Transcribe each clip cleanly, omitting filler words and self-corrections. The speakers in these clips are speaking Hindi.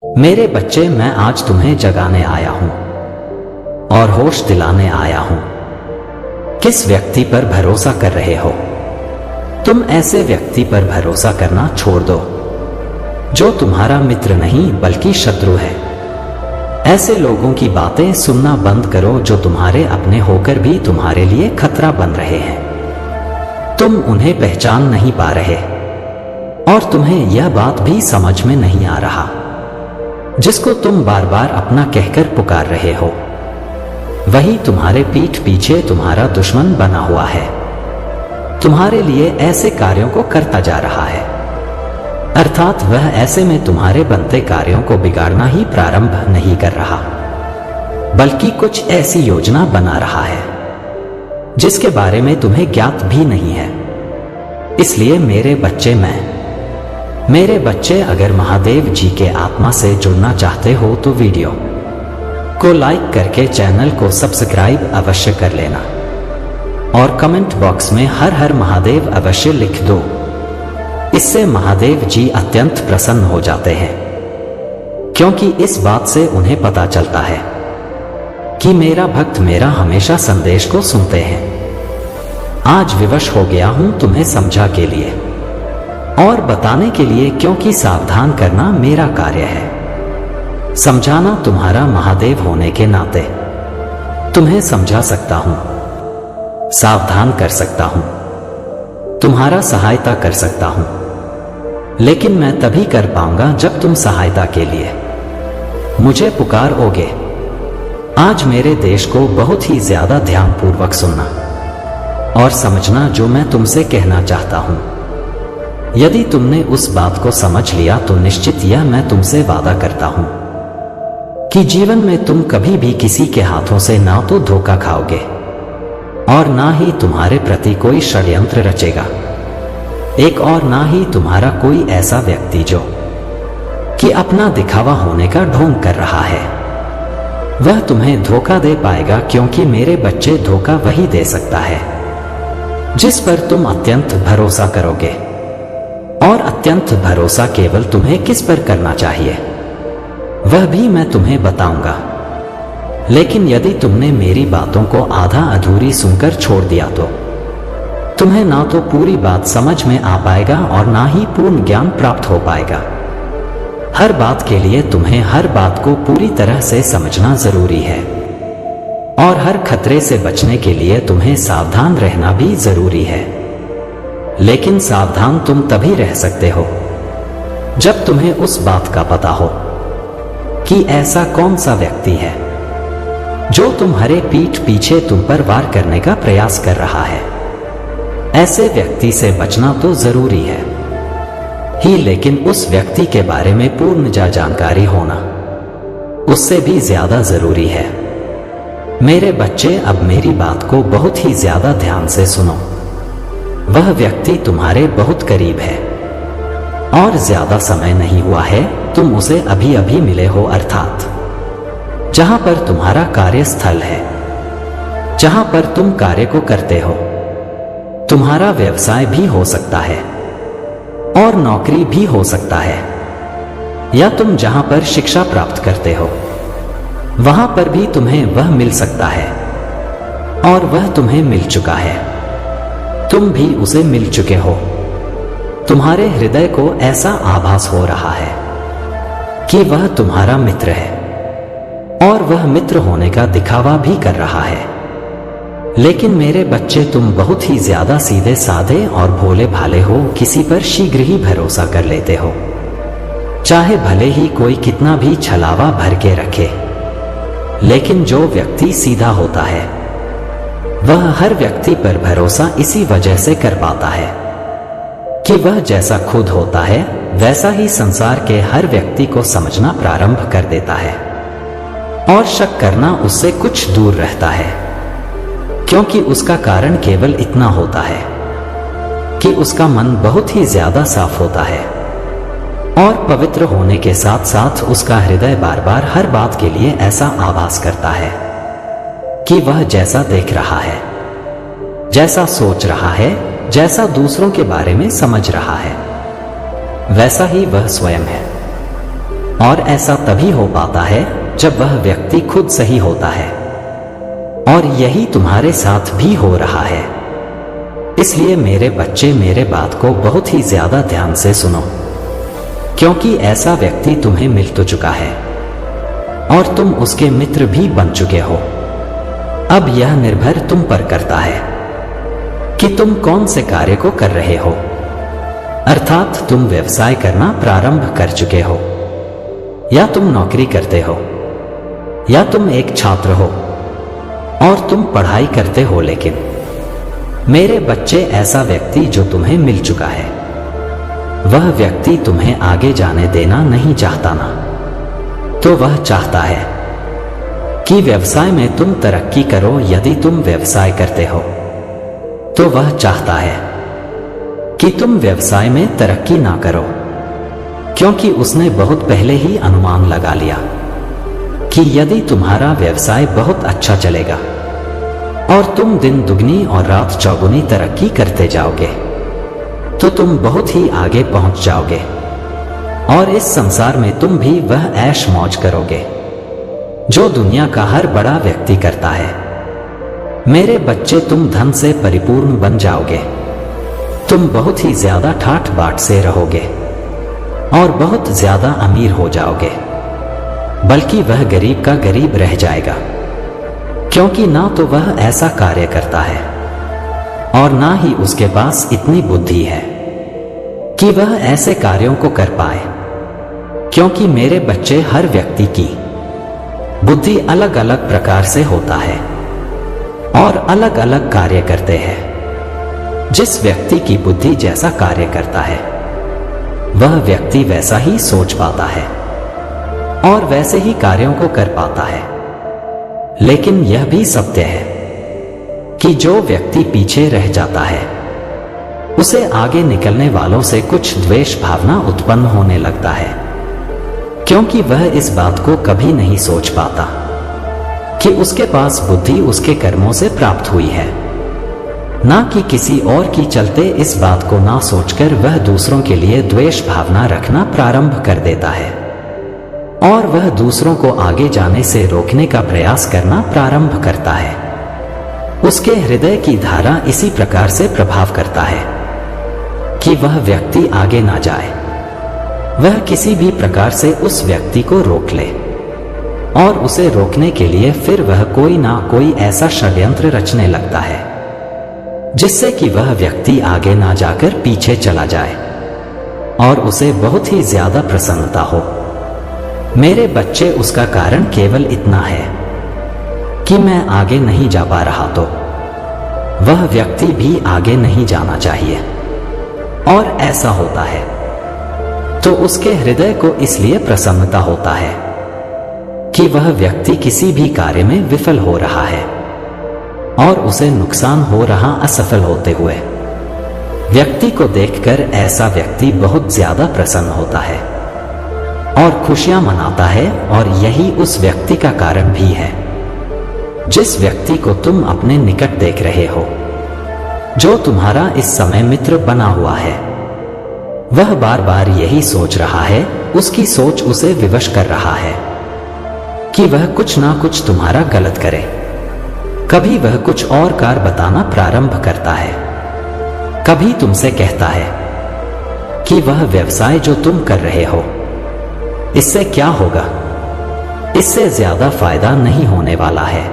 मेरे बच्चे, मैं आज तुम्हें जगाने आया हूं और होश दिलाने आया हूं। किस व्यक्ति पर भरोसा कर रहे हो? तुम ऐसे व्यक्ति पर भरोसा करना छोड़ दो जो तुम्हारा मित्र नहीं बल्कि शत्रु है। ऐसे लोगों की बातें सुनना बंद करो जो तुम्हारे अपने होकर भी तुम्हारे लिए खतरा बन रहे हैं। तुम उन्हें पहचान नहीं पा रहे और तुम्हें यह बात भी समझ में नहीं आ रहा। जिसको तुम बार बार अपना कहकर पुकार रहे हो वही तुम्हारे पीठ पीछे तुम्हारा दुश्मन बना हुआ है। तुम्हारे लिए ऐसे कार्यों को करता जा रहा है, अर्थात वह ऐसे में तुम्हारे बनते कार्यों को बिगाड़ना ही प्रारंभ नहीं कर रहा बल्कि कुछ ऐसी योजना बना रहा है जिसके बारे में तुम्हें ज्ञात भी नहीं है। इसलिए मेरे बच्चे, अगर महादेव जी के आत्मा से जुड़ना चाहते हो तो वीडियो को लाइक करके चैनल को सब्सक्राइब अवश्य कर लेना और कमेंट बॉक्स में हर हर महादेव अवश्य लिख दो। इससे महादेव जी अत्यंत प्रसन्न हो जाते हैं, क्योंकि इस बात से उन्हें पता चलता है कि मेरा भक्त मेरा हमेशा संदेश को सुनते हैं। आज विवश हो गया हूं तुम्हें समझा के लिए और बताने के लिए, क्योंकि सावधान करना मेरा कार्य है। समझाना तुम्हारा महादेव होने के नाते तुम्हें समझा सकता हूं, सावधान कर सकता हूं, तुम्हारा सहायता कर सकता हूं, लेकिन मैं तभी कर पाऊंगा जब तुम सहायता के लिए मुझे पुकारोगे। आज मेरे देश को बहुत ही ज्यादा ध्यानपूर्वक सुनना और समझना जो मैं तुमसे कहना चाहता हूं। यदि तुमने उस बात को समझ लिया तो निश्चित यह मैं तुमसे वादा करता हूं कि जीवन में तुम कभी भी किसी के हाथों से ना तो धोखा खाओगे और ना ही तुम्हारे प्रति कोई षड्यंत्र रचेगा एक, और ना ही तुम्हारा कोई ऐसा व्यक्ति जो कि अपना दिखावा होने का ढोंग कर रहा है वह तुम्हें धोखा दे पाएगा। क्योंकि मेरे बच्चे, धोखा वही दे सकता है जिस पर तुम अत्यंत भरोसा करोगे, और अत्यंत भरोसा केवल तुम्हें किस पर करना चाहिए वह भी मैं तुम्हें बताऊंगा। लेकिन यदि तुमने मेरी बातों को आधा अधूरी सुनकर छोड़ दिया तो तुम्हें ना तो पूरी बात समझ में आ पाएगा और ना ही पूर्ण ज्ञान प्राप्त हो पाएगा। हर बात के लिए तुम्हें हर बात को पूरी तरह से समझना जरूरी है और हर खतरे से बचने के लिए तुम्हें सावधान रहना भी जरूरी है। लेकिन सावधान तुम तभी रह सकते हो जब तुम्हें उस बात का पता हो कि ऐसा कौन सा व्यक्ति है जो तुम्हारे पीठ पीछे तुम पर वार करने का प्रयास कर रहा है। ऐसे व्यक्ति से बचना तो जरूरी है ही, लेकिन उस व्यक्ति के बारे में पूर्ण जानकारी होना उससे भी ज्यादा जरूरी है। मेरे बच्चे, अब मेरी बात को बहुत ही ज्यादा ध्यान से सुनो। वह व्यक्ति तुम्हारे बहुत करीब है और ज्यादा समय नहीं हुआ है तुम उसे अभी अभी मिले हो, अर्थात जहां पर तुम्हारा कार्यस्थल है, जहां पर तुम कार्य को करते हो। तुम्हारा व्यवसाय भी हो सकता है और नौकरी भी हो सकता है, या तुम जहां पर शिक्षा प्राप्त करते हो वहां पर भी तुम्हें वह मिल सकता है और वह तुम्हें मिल चुका है। तुम भी उसे मिल चुके हो। तुम्हारे हृदय को ऐसा आभास हो रहा है कि वह तुम्हारा मित्र है और वह मित्र होने का दिखावा भी कर रहा है। लेकिन मेरे बच्चे, तुम बहुत ही ज्यादा सीधे साधे और भोले भाले हो, किसी पर शीघ्र ही भरोसा कर लेते हो, चाहे भले ही कोई कितना भी छलावा भर के रखे। लेकिन जो व्यक्ति सीधा होता है वह हर व्यक्ति पर भरोसा इसी वजह से कर पाता है कि वह जैसा खुद होता है वैसा ही संसार के हर व्यक्ति को समझना प्रारंभ कर देता है और शक करना उससे कुछ दूर रहता है, क्योंकि उसका कारण केवल इतना होता है कि उसका मन बहुत ही ज्यादा साफ होता है और पवित्र होने के साथ साथ उसका हृदय बार बार हर बात के लिए ऐसा आभास करता है कि वह जैसा देख रहा है, जैसा सोच रहा है, जैसा दूसरों के बारे में समझ रहा है, वैसा ही वह स्वयं है। और ऐसा तभी हो पाता है जब वह व्यक्ति खुद सही होता है, और यही तुम्हारे साथ भी हो रहा है। इसलिए मेरे बच्चे, मेरे बात को बहुत ही ज्यादा ध्यान से सुनो, क्योंकि ऐसा व्यक्ति तुम्हें मिल तो चुका है और तुम उसके मित्र भी बन चुके हो। अब यह निर्भर तुम पर करता है कि तुम कौन से कार्य को कर रहे हो। अर्थात तुम व्यवसाय करना प्रारंभ कर चुके हो, या तुम नौकरी करते हो, या तुम एक छात्र हो और तुम पढ़ाई करते हो। लेकिन मेरे बच्चे, ऐसा व्यक्ति जो तुम्हें मिल चुका है, वह व्यक्ति तुम्हें आगे जाने देना नहीं चाहता ना। तो वह चाहता है कि व्यवसाय में तुम तरक्की करो। यदि तुम व्यवसाय करते हो तो वह चाहता है कि तुम व्यवसाय में तरक्की ना करो, क्योंकि उसने बहुत पहले ही अनुमान लगा लिया कि यदि तुम्हारा व्यवसाय बहुत अच्छा चलेगा और तुम दिन दुगनी और रात चौगुनी तरक्की करते जाओगे, तो तुम बहुत ही आगे पहुंच जाओगे और इस संसार में तुम भी वह ऐश मौज करोगे जो दुनिया का हर बड़ा व्यक्ति करता है। मेरे बच्चे, तुम धन से परिपूर्ण बन जाओगे। तुम बहुत ही ज्यादा ठाठ बाट से रहोगे और बहुत ज्यादा अमीर हो जाओगे, बल्कि वह गरीब का गरीब रह जाएगा, क्योंकि ना तो वह ऐसा कार्य करता है और ना ही उसके पास इतनी बुद्धि है कि वह ऐसे कार्यों को कर पाए। क्योंकि मेरे बच्चे, हर व्यक्ति की बुद्धि अलग अलग प्रकार से होता है और अलग अलग कार्य करते हैं। जिस व्यक्ति की बुद्धि जैसा कार्य करता है, वह व्यक्ति वैसा ही सोच पाता है और वैसे ही कार्यों को कर पाता है। लेकिन यह भी सत्य है कि जो व्यक्ति पीछे रह जाता है, उसे आगे निकलने वालों से कुछ द्वेष भावना उत्पन्न होने लगता है, क्योंकि वह इस बात को कभी नहीं सोच पाता कि उसके पास बुद्धि उसके कर्मों से प्राप्त हुई है, ना कि किसी और की चलते। इस बात को ना सोचकर वह दूसरों के लिए द्वेष भावना रखना प्रारंभ कर देता है और वह दूसरों को आगे जाने से रोकने का प्रयास करना प्रारंभ करता है। उसके हृदय की धारा इसी प्रकार से प्रभाव करता है कि वह व्यक्ति आगे ना जाए। वह किसी भी प्रकार से उस व्यक्ति को रोक ले और उसे रोकने के लिए फिर वह कोई ना कोई ऐसा षड्यंत्र रचने लगता है जिससे कि वह व्यक्ति आगे ना जाकर पीछे चला जाए और उसे बहुत ही ज्यादा प्रसन्नता हो। मेरे बच्चे, उसका कारण केवल इतना है कि मैं आगे नहीं जा पा रहा, तो वह व्यक्ति भी आगे नहीं जाना चाहिए, और ऐसा होता है तो उसके हृदय को इसलिए प्रसन्नता होता है कि वह व्यक्ति किसी भी कार्य में विफल हो रहा है और उसे नुकसान हो रहा असफल होते हुए व्यक्ति को देखकर ऐसा व्यक्ति बहुत ज्यादा प्रसन्न होता है और खुशियां मनाता है। और यही उस व्यक्ति का कारण भी है जिस व्यक्ति को तुम अपने निकट देख रहे हो, जो तुम्हारा इस समय मित्र बना हुआ है। वह बार बार यही सोच रहा है, उसकी सोच उसे विवश कर रहा है कि वह कुछ ना कुछ तुम्हारा गलत करे। कभी वह कुछ और कार्य बताना प्रारंभ करता है, कभी तुमसे कहता है कि वह व्यवसाय जो तुम कर रहे हो, इससे क्या होगा, इससे ज्यादा फायदा नहीं होने वाला है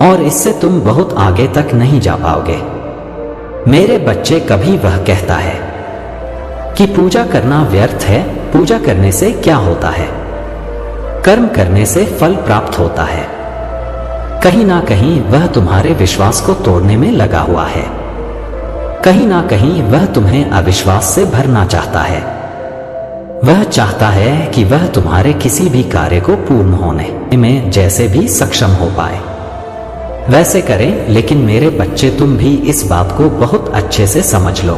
और इससे तुम बहुत आगे तक नहीं जा पाओगे। मेरे बच्चे, कभी वह कहता है कि पूजा करना व्यर्थ है, पूजा करने से क्या होता है, कर्म करने से फल प्राप्त होता है। कहीं ना कहीं वह तुम्हारे विश्वास को तोड़ने में लगा हुआ है, कहीं ना कहीं वह तुम्हें अविश्वास से भरना चाहता है। वह चाहता है कि वह तुम्हारे किसी भी कार्य को पूर्ण होने में जैसे भी सक्षम हो पाए वैसे करें। लेकिन मेरे बच्चे, तुम भी इस बात को बहुत अच्छे से समझ लो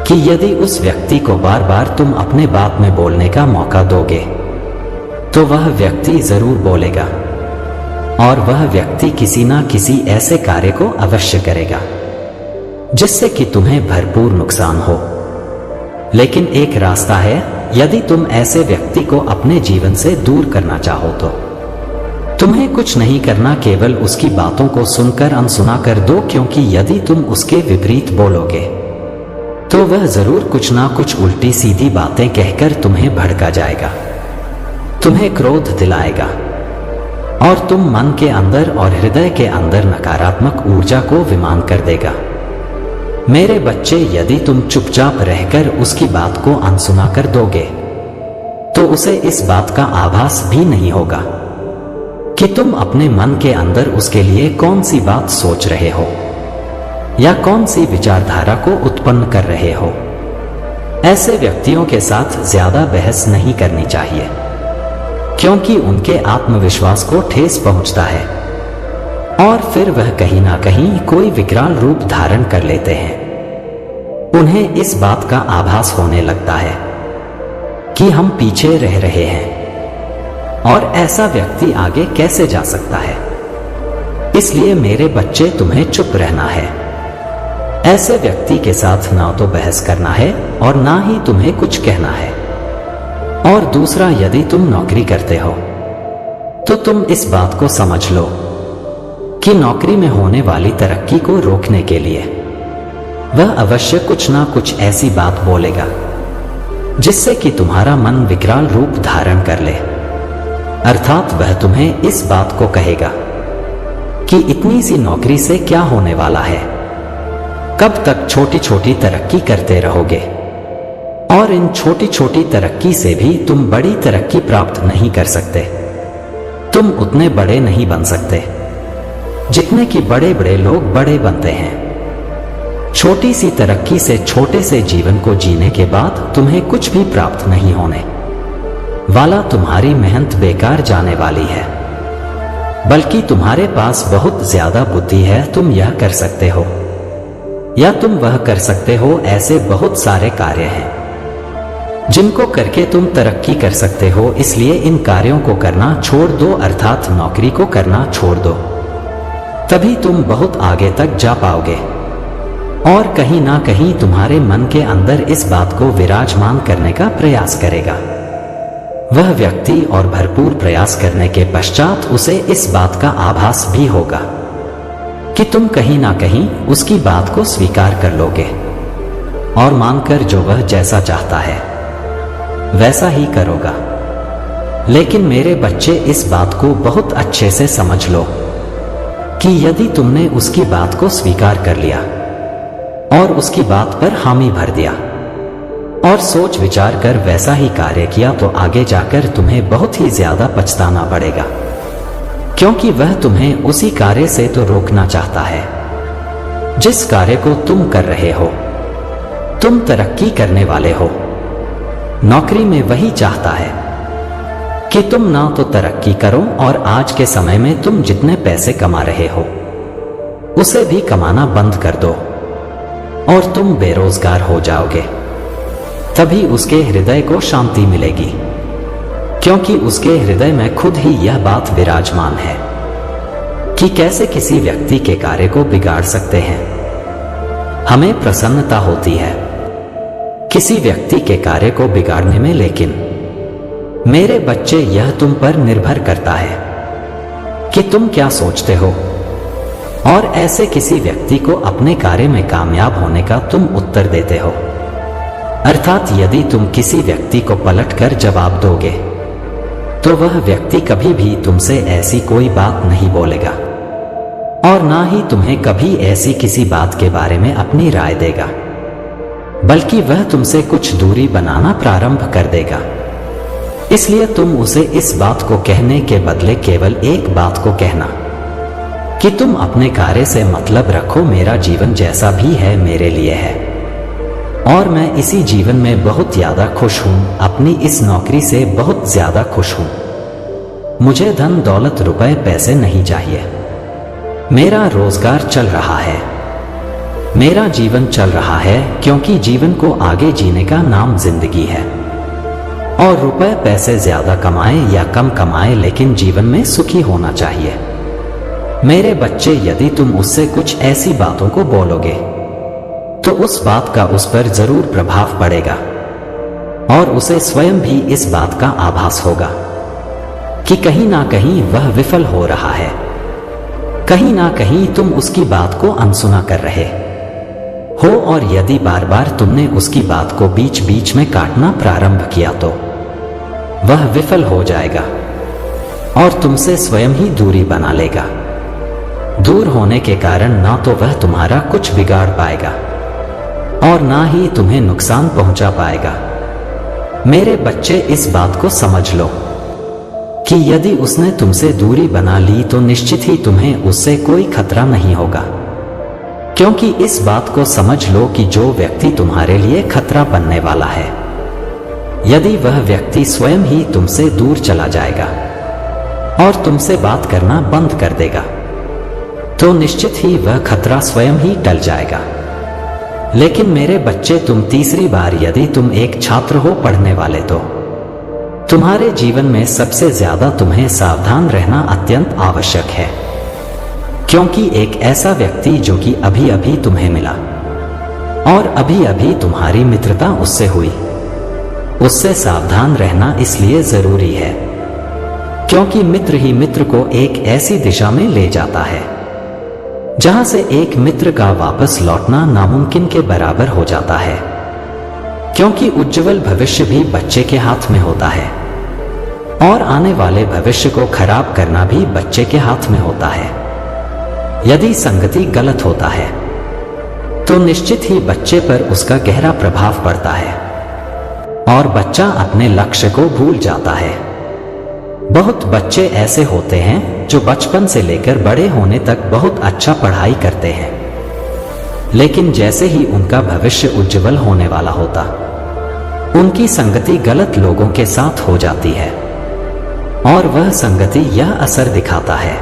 कि यदि उस व्यक्ति को बार बार तुम अपने बात में बोलने का मौका दोगे, तो वह व्यक्ति जरूर बोलेगा और वह व्यक्ति किसी ना किसी ऐसे कार्य को अवश्य करेगा जिससे कि तुम्हें भरपूर नुकसान हो। लेकिन एक रास्ता है यदि तुम ऐसे व्यक्ति को अपने जीवन से दूर करना चाहो तो तुम्हें कुछ नहीं करना, केवल उसकी बातों को सुनकर अनसुना कर दो, क्योंकि यदि तुम उसके विपरीत बोलोगे तो वह जरूर कुछ ना कुछ उल्टी सीधी बातें कहकर तुम्हें भड़का जाएगा, तुम्हें क्रोध दिलाएगा और तुम मन के अंदर और हृदय के अंदर नकारात्मक ऊर्जा को विमान कर देगा। मेरे बच्चे, यदि तुम चुपचाप रहकर उसकी बात को अनसुना कर दोगे तो उसे इस बात का आभास भी नहीं होगा कि तुम अपने मन के अंदर उसके लिए कौन सी बात सोच रहे हो या कौन सी विचारधारा को उत्पन्न कर रहे हो। ऐसे व्यक्तियों के साथ ज्यादा बहस नहीं करनी चाहिए, क्योंकि उनके आत्मविश्वास को ठेस पहुंचता है और फिर वह कहीं ना कहीं कोई विकराल रूप धारण कर लेते हैं। उन्हें इस बात का आभास होने लगता है कि हम पीछे रह रहे हैं और ऐसा व्यक्ति आगे कैसे जा सकता है। इसलिए मेरे बच्चे, तुम्हें चुप रहना है। ऐसे व्यक्ति के साथ ना तो बहस करना है और ना ही तुम्हें कुछ कहना है। और दूसरा, यदि तुम नौकरी करते हो तो तुम इस बात को समझ लो कि नौकरी में होने वाली तरक्की को रोकने के लिए वह अवश्य कुछ ना कुछ ऐसी बात बोलेगा जिससे कि तुम्हारा मन विकराल रूप धारण कर ले। अर्थात वह तुम्हें इस बात को कहेगा कि इतनी सी नौकरी से क्या होने वाला है, कब तक छोटी छोटी तरक्की करते रहोगे और इन छोटी छोटी तरक्की से भी तुम बड़ी तरक्की प्राप्त नहीं कर सकते। तुम उतने बड़े नहीं बन सकते जितने कि बड़े बड़े लोग बड़े बनते हैं। छोटी सी तरक्की से, छोटे से जीवन को जीने के बाद तुम्हें कुछ भी प्राप्त नहीं होने वाला। तुम्हारी मेहनत बेकार जाने वाली है, बल्कि तुम्हारे पास बहुत ज्यादा बुद्धि है। तुम यह कर सकते हो या तुम वह कर सकते हो। ऐसे बहुत सारे कार्य हैं जिनको करके तुम तरक्की कर सकते हो। इसलिए इन कार्यों को करना छोड़ दो, अर्थात नौकरी को करना छोड़ दो। तभी तुम बहुत आगे तक जा पाओगे और कहीं ना कहीं तुम्हारे मन के अंदर इस बात को विराजमान करने का प्रयास करेगा वह व्यक्ति, और भरपूर प्रयास करने के पश्चात उसे इस बात का आभास भी होगा कि तुम कहीं ना कहीं उसकी बात को स्वीकार कर लोगे और मानकर जो वह जैसा चाहता है वैसा ही करोगा। लेकिन मेरे बच्चे, इस बात को बहुत अच्छे से समझ लो कि यदि तुमने उसकी बात को स्वीकार कर लिया और उसकी बात पर हामी भर दिया और सोच विचार कर वैसा ही कार्य किया तो आगे जाकर तुम्हें बहुत ही ज्यादा पछताना पड़ेगा, क्योंकि वह तुम्हें उसी कार्य से तो रोकना चाहता है जिस कार्य को तुम कर रहे हो। तुम तरक्की करने वाले हो, नौकरी में वही चाहता है कि तुम ना तो तरक्की करो और आज के समय में तुम जितने पैसे कमा रहे हो उसे भी कमाना बंद कर दो और तुम बेरोजगार हो जाओगे। तभी उसके हृदय को शांति मिलेगी, क्योंकि उसके हृदय में खुद ही यह बात विराजमान है कि कैसे किसी व्यक्ति के कार्य को बिगाड़ सकते हैं। हमें प्रसन्नता होती है किसी व्यक्ति के कार्य को बिगाड़ने में, लेकिन मेरे बच्चे, यह तुम पर निर्भर करता है कि तुम क्या सोचते हो और ऐसे किसी व्यक्ति को अपने कार्य में कामयाब होने का तुम उत्तर देते हो। अर्थात यदि तुम किसी व्यक्ति को पलटकर जवाब दोगे तो वह व्यक्ति कभी भी तुमसे ऐसी कोई बात नहीं बोलेगा और ना ही तुम्हें कभी ऐसी किसी बात के बारे में अपनी राय देगा, बल्कि वह तुमसे कुछ दूरी बनाना प्रारंभ कर देगा। इसलिए तुम उसे इस बात को कहने के बदले केवल एक बात को कहना कि तुम अपने कार्य से मतलब रखो। मेरा जीवन जैसा भी है मेरे लिए है और मैं इसी जीवन में बहुत ज्यादा खुश हूं। अपनी इस नौकरी से बहुत ज्यादा खुश हूं। मुझे धन दौलत रुपए पैसे नहीं चाहिए। मेरा रोजगार चल रहा है, मेरा जीवन चल रहा है, क्योंकि जीवन को आगे जीने का नाम जिंदगी है। और रुपए पैसे ज्यादा कमाए या कम कमाए, लेकिन जीवन में सुखी होना चाहिए। मेरे बच्चे, यदि तुम उससे कुछ ऐसी बातों को बोलोगे तो उस बात का उस पर जरूर प्रभाव पड़ेगा और उसे स्वयं भी इस बात का आभास होगा कि कहीं ना कहीं वह विफल हो रहा है, कहीं ना कहीं तुम उसकी बात को अनसुना कर रहे हो, और यदि बार बार तुमने उसकी बात को बीच बीच में काटना प्रारंभ किया तो वह विफल हो जाएगा और तुमसे स्वयं ही दूरी बना लेगा। दूर होने के कारण ना तो वह तुम्हारा कुछ बिगाड़ पाएगा और ना ही तुम्हें नुकसान पहुंचा पाएगा। मेरे बच्चे, इस बात को समझ लो कि यदि उसने तुमसे दूरी बना ली तो निश्चित ही तुम्हें उससे कोई खतरा नहीं होगा, क्योंकि इस बात को समझ लो कि जो व्यक्ति तुम्हारे लिए खतरा बनने वाला है, यदि वह व्यक्ति स्वयं ही तुमसे दूर चला जाएगा और तुमसे बात करना बंद कर देगा तो निश्चित ही वह खतरा स्वयं ही टल जाएगा। लेकिन मेरे बच्चे, तुम तीसरी बार यदि तुम एक छात्र हो पढ़ने वाले, तो तुम्हारे जीवन में सबसे ज्यादा तुम्हें सावधान रहना अत्यंत आवश्यक है, क्योंकि एक ऐसा व्यक्ति जो कि अभी अभी तुम्हें मिला और अभी अभी तुम्हारी मित्रता उससे हुई, उससे सावधान रहना इसलिए जरूरी है क्योंकि मित्र ही मित्र को एक ऐसी दिशा में ले जाता है जहां से एक मित्र का वापस लौटना नामुमकिन के बराबर हो जाता है, क्योंकि उज्जवल भविष्य भी बच्चे के हाथ में होता है और आने वाले भविष्य को खराब करना भी बच्चे के हाथ में होता है। यदि संगति गलत होता है तो निश्चित ही बच्चे पर उसका गहरा प्रभाव पड़ता है और बच्चा अपने लक्ष्य को भूल जाता है। बहुत बच्चे ऐसे होते हैं जो बचपन से लेकर बड़े होने तक बहुत अच्छा पढ़ाई करते हैं, लेकिन जैसे ही उनका भविष्य उज्जवल होने वाला होता, उनकी संगति गलत लोगों के साथ हो जाती है और वह संगति यह असर दिखाता है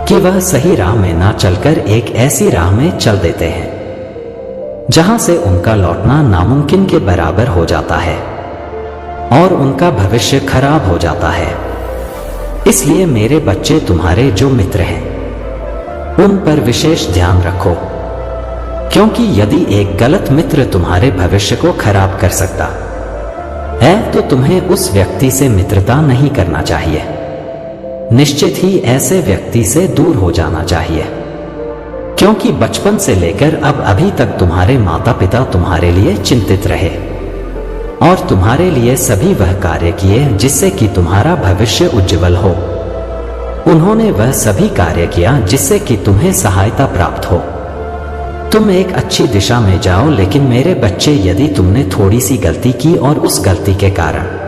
कि वह सही राह में ना चलकर एक ऐसी राह में चल देते हैं जहां से उनका लौटना नामुमकिन के बराबर हो जाता है और उनका भविष्य खराब हो जाता है। इसलिए मेरे बच्चे, तुम्हारे जो मित्र हैं उन पर विशेष ध्यान रखो, क्योंकि यदि एक गलत मित्र तुम्हारे भविष्य को खराब कर सकता है तो तुम्हें उस व्यक्ति से मित्रता नहीं करना चाहिए। निश्चित ही ऐसे व्यक्ति से दूर हो जाना चाहिए, क्योंकि बचपन से लेकर अब अभी तक तुम्हारे माता पिता तुम्हारे लिए चिंतित रहे और तुम्हारे लिए सभी वह कार्य किए जिससे कि तुम्हारा भविष्य उज्जवल हो। उन्होंने वह सभी कार्य किया जिससे कि तुम्हें सहायता प्राप्त हो, तुम एक अच्छी दिशा में जाओ। लेकिन मेरे बच्चे, यदि तुमने थोड़ी सी गलती की और उस गलती के कारण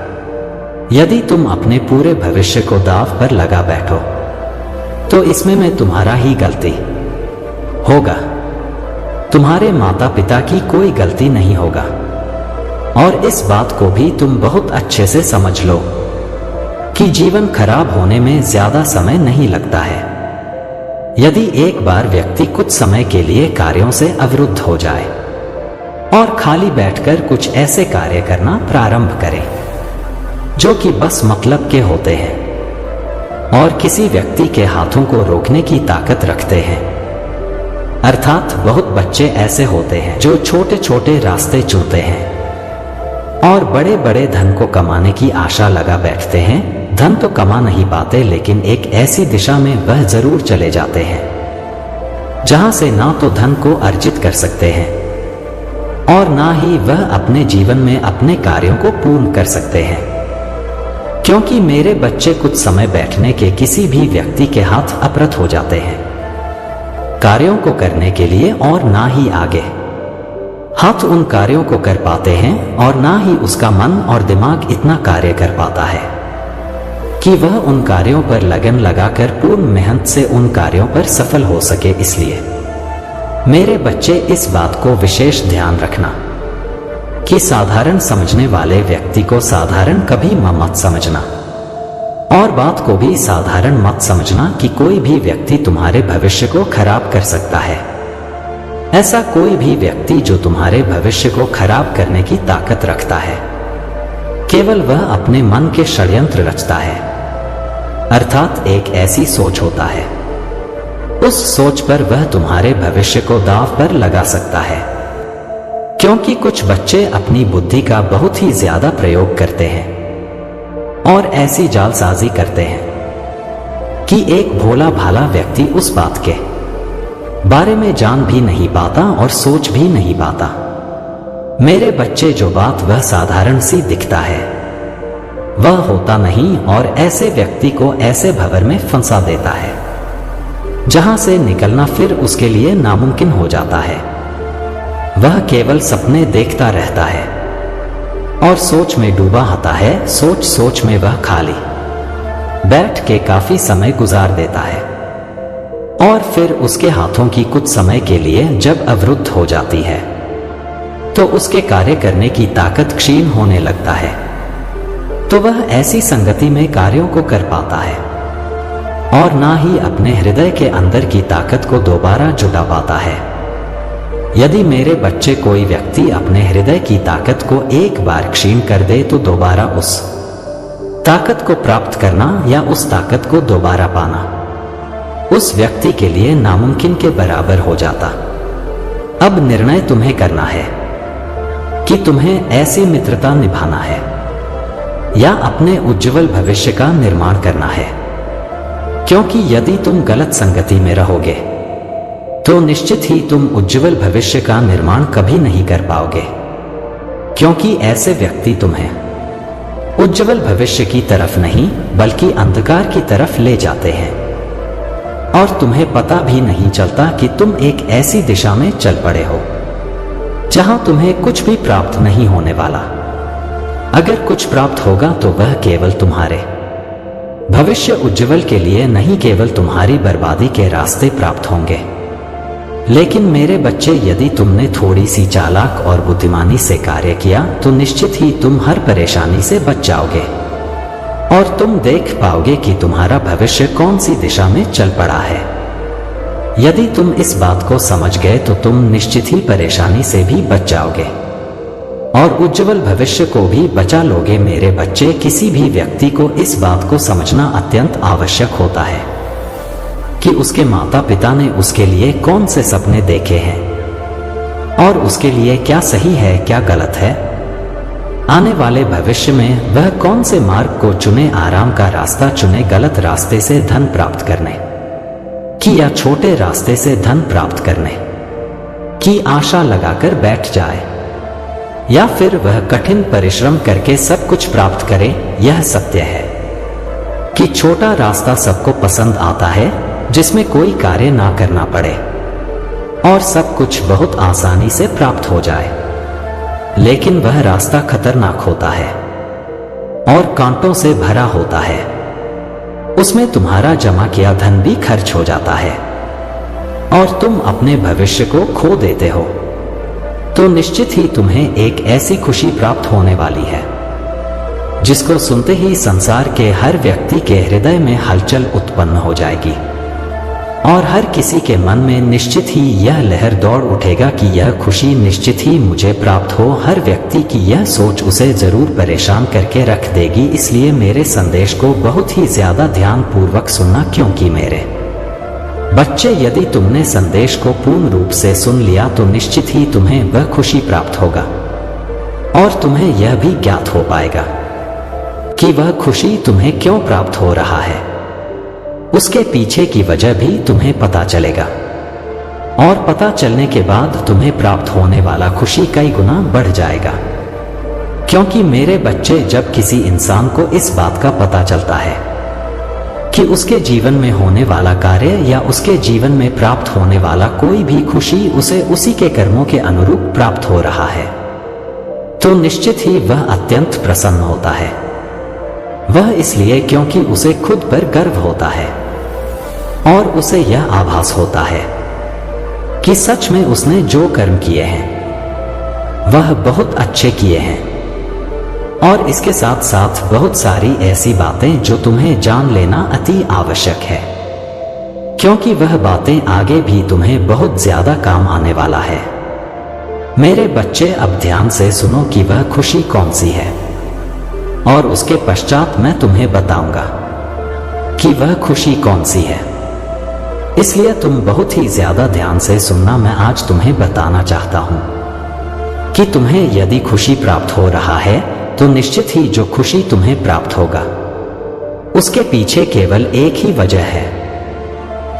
यदि तुम अपने पूरे भविष्य को दांव पर लगा बैठो तो इसमें मैं तुम्हारा ही गलती होगा, तुम्हारे माता पिता की कोई गलती नहीं होगा। और इस बात को भी तुम बहुत अच्छे से समझ लो कि जीवन खराब होने में ज्यादा समय नहीं लगता है। यदि एक बार व्यक्ति कुछ समय के लिए कार्यों से अवरुद्ध हो जाए और खाली बैठकर कुछ ऐसे कार्य करना प्रारंभ करे जो कि बस मतलब के होते हैं और किसी व्यक्ति के हाथों को रोकने की ताकत रखते हैं, अर्थात बहुत बच्चे ऐसे होते हैं जो छोटे छोटे रास्ते चुनते हैं और बड़े बड़े धन को कमाने की आशा लगा बैठते हैं। धन तो कमा नहीं पाते, लेकिन एक ऐसी दिशा में वह जरूर चले जाते हैं जहां से ना तो धन को अर्जित कर सकते हैं और ना ही वह अपने जीवन में अपने कार्यों को पूर्ण कर सकते हैं, क्योंकि मेरे बच्चे, कुछ समय बैठने के किसी भी व्यक्ति के हाथ अपरत हो जाते हैं कार्यों को करने के लिए और ना ही आगे हाथ उन कार्यों को कर पाते हैं और ना ही उसका मन और दिमाग इतना कार्य कर पाता है कि वह उन कार्यों पर लगन लगाकर पूर्ण मेहनत से उन कार्यों पर सफल हो सके। इसलिए मेरे बच्चे, इस बात को विशेष ध्यान रखना कि साधारण समझने वाले व्यक्ति को साधारण कभी मत समझना और बात को भी साधारण मत समझना कि कोई भी व्यक्ति तुम्हारे भविष्य को खराब कर सकता है। ऐसा कोई भी व्यक्ति जो तुम्हारे भविष्य को खराब करने की ताकत रखता है, केवल वह अपने मन के षड्यंत्र रचता है, अर्थात एक ऐसी सोच होता है, उस सोच पर वह तुम्हारे भविष्य को दांव पर लगा सकता है, क्योंकि कुछ बच्चे अपनी बुद्धि का बहुत ही ज्यादा प्रयोग करते हैं और ऐसी जालसाजी करते हैं कि एक भोला भाला व्यक्ति उस बात के बारे में जान भी नहीं पाता और सोच भी नहीं पाता। मेरे बच्चे, जो बात वह साधारण सी दिखता है वह होता नहीं और ऐसे व्यक्ति को ऐसे भंवर में फंसा देता है जहां से निकलना फिर उसके लिए नामुमकिन हो जाता है। वह केवल सपने देखता रहता है और सोच में डूबा होता है। सोच सोच में वह खाली बैठ के काफी समय गुजार देता है और फिर उसके हाथों की कुछ समय के लिए जब अवरुद्ध हो जाती है तो उसके कार्य करने की ताकत क्षीण होने लगता है। तो वह ऐसी संगति में कार्यों को कर पाता है और ना ही अपने हृदय के अंदर की ताकत को दोबारा जुटा पाता है। यदि मेरे बच्चे, कोई व्यक्ति अपने हृदय की ताकत को एक बार क्षीण कर दे तो दोबारा उस ताकत को प्राप्त करना या उस ताकत को दोबारा पाना उस व्यक्ति के लिए नामुमकिन के बराबर हो जाता। अब निर्णय तुम्हें करना है कि तुम्हें ऐसी मित्रता निभाना है या अपने उज्जवल भविष्य का निर्माण करना है, क्योंकि यदि तुम गलत संगति में रहोगे तो निश्चित ही तुम उज्जवल भविष्य का निर्माण कभी नहीं कर पाओगे, क्योंकि ऐसे व्यक्ति तुम्हें उज्जवल भविष्य की तरफ नहीं बल्कि अंधकार की तरफ ले जाते हैं और तुम्हें पता भी नहीं चलता कि तुम एक ऐसी दिशा में चल पड़े हो जहां तुम्हें कुछ भी प्राप्त नहीं होने वाला। अगर कुछ प्राप्त होगा तो वह केवल तुम्हारे भविष्य उज्जवल के लिए नहीं, केवल तुम्हारी बर्बादी के रास्ते प्राप्त होंगे। लेकिन मेरे बच्चे, यदि तुमने थोड़ी सी चालाक और बुद्धिमानी से कार्य किया तो निश्चित ही तुम हर परेशानी से बच जाओगे और तुम देख पाओगे कि तुम्हारा भविष्य कौन सी दिशा में चल पड़ा है। यदि तुम इस बात को समझ गए तो तुम निश्चित ही परेशानी से भी बच जाओगे और उज्जवल भविष्य को भी बचा लोगे। मेरे बच्चे, किसी भी व्यक्ति को इस बात को समझना अत्यंत आवश्यक होता है कि उसके माता पिता ने उसके लिए कौन से सपने देखे हैं और उसके लिए क्या सही है क्या गलत है। आने वाले भविष्य में वह कौन से मार्ग को चुने, आराम का रास्ता चुने, गलत रास्ते से धन प्राप्त करने की या छोटे रास्ते से धन प्राप्त करने की आशा लगाकर बैठ जाए, या फिर वह कठिन परिश्रम करके सब कुछ प्राप्त करे। यह सत्य है कि छोटा रास्ता सबको पसंद आता है, जिसमें कोई कार्य ना करना पड़े और सब कुछ बहुत आसानी से प्राप्त हो जाए। लेकिन वह रास्ता खतरनाक होता है और कांटों से भरा होता है। उसमें तुम्हारा जमा किया धन भी खर्च हो जाता है और तुम अपने भविष्य को खो देते हो। तो निश्चित ही तुम्हें एक ऐसी खुशी प्राप्त होने वाली है जिसको सुनते ही संसार के हर व्यक्ति के हृदय में हलचल उत्पन्न हो जाएगी और हर किसी के मन में निश्चित ही यह लहर दौड़ उठेगा कि यह खुशी निश्चित ही मुझे प्राप्त हो। हर व्यक्ति की यह सोच उसे जरूर परेशान करके रख देगी। इसलिए मेरे संदेश को बहुत ही ज्यादा ध्यान पूर्वक सुनना, क्योंकि मेरे बच्चे, यदि तुमने संदेश को पूर्ण रूप से सुन लिया तो निश्चित ही तुम्हें वह खुशी प्राप्त होगा और तुम्हें यह भी ज्ञात हो पाएगा कि वह खुशी तुम्हें क्यों प्राप्त हो रहा है। उसके पीछे की वजह भी तुम्हें पता चलेगा और पता चलने के बाद तुम्हें प्राप्त होने वाला खुशी कई गुना बढ़ जाएगा। क्योंकि मेरे बच्चे, जब किसी इंसान को इस बात का पता चलता है कि उसके जीवन में होने वाला कार्य या उसके जीवन में प्राप्त होने वाला कोई भी खुशी उसे उसी के कर्मों के अनुरूप प्राप्त हो रहा है, तो निश्चित ही वह अत्यंत प्रसन्न होता है। वह इसलिए क्योंकि उसे खुद पर गर्व होता है और उसे यह आभास होता है कि सच में उसने जो कर्म किए हैं वह बहुत अच्छे किए हैं। और इसके साथ साथ बहुत सारी ऐसी बातें जो तुम्हें जान लेना अति आवश्यक है, क्योंकि वह बातें आगे भी तुम्हें बहुत ज्यादा काम आने वाला है। मेरे बच्चे, अब ध्यान से सुनो कि वह खुशी कौन सी है और उसके पश्चात मैं तुम्हें बताऊंगा कि वह खुशी कौन सी है। इसलिए तुम बहुत ही ज्यादा ध्यान से सुनना। मैं आज तुम्हें बताना चाहता हूं कि तुम्हें यदि खुशी प्राप्त हो रहा है तो निश्चित ही जो खुशी तुम्हें प्राप्त होगा उसके पीछे केवल एक ही वजह है।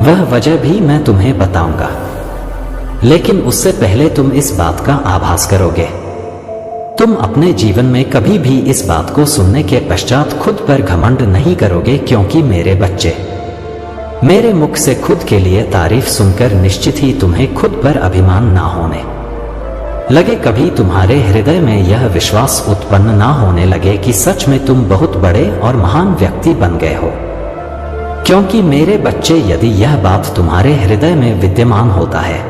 वह वजह भी मैं तुम्हें बताऊंगा, लेकिन उससे पहले तुम इस बात का आभास करोगे। तुम अपने जीवन में कभी भी इस बात को सुनने के पश्चात खुद पर घमंड नहीं करोगे, क्योंकि मेरे बच्चे, मेरे मुख से खुद के लिए तारीफ सुनकर निश्चित ही तुम्हें खुद पर अभिमान ना होने लगे। कभी तुम्हारे हृदय में यह विश्वास उत्पन्न ना होने लगे कि सच में तुम बहुत बड़े और महान व्यक्ति बन गए हो। क्योंकि मेरे बच्चे, यदि यह बात तुम्हारे हृदय में विद्यमान होता है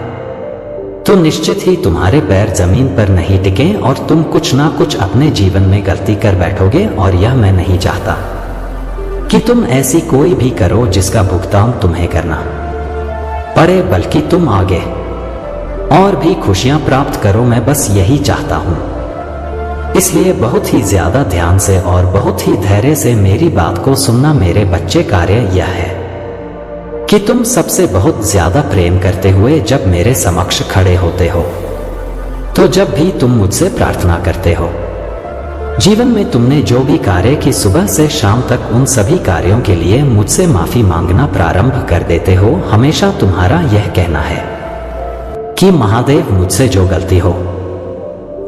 तो निश्चित ही तुम्हारे पैर जमीन पर नहीं टिके और तुम कुछ ना कुछ अपने जीवन में गलती कर बैठोगे। और यह मैं नहीं चाहता कि तुम ऐसी कोई भी करो जिसका भुगतान तुम्हें करना पड़े, बल्कि तुम आगे और भी खुशियां प्राप्त करो। मैं बस यही चाहता हूं। इसलिए बहुत ही ज्यादा ध्यान से और बहुत ही धैर्य से मेरी बात को सुनना मेरे बच्चे। कार्य यह है कि तुम सबसे बहुत ज्यादा प्रेम करते हुए जब मेरे समक्ष खड़े होते हो, तो जब भी तुम मुझसे प्रार्थना करते हो, जीवन में तुमने जो भी कार्य की सुबह से शाम तक, उन सभी कार्यों के लिए मुझसे माफी मांगना प्रारंभ कर देते हो। हमेशा तुम्हारा यह कहना है कि महादेव, मुझसे जो गलती हो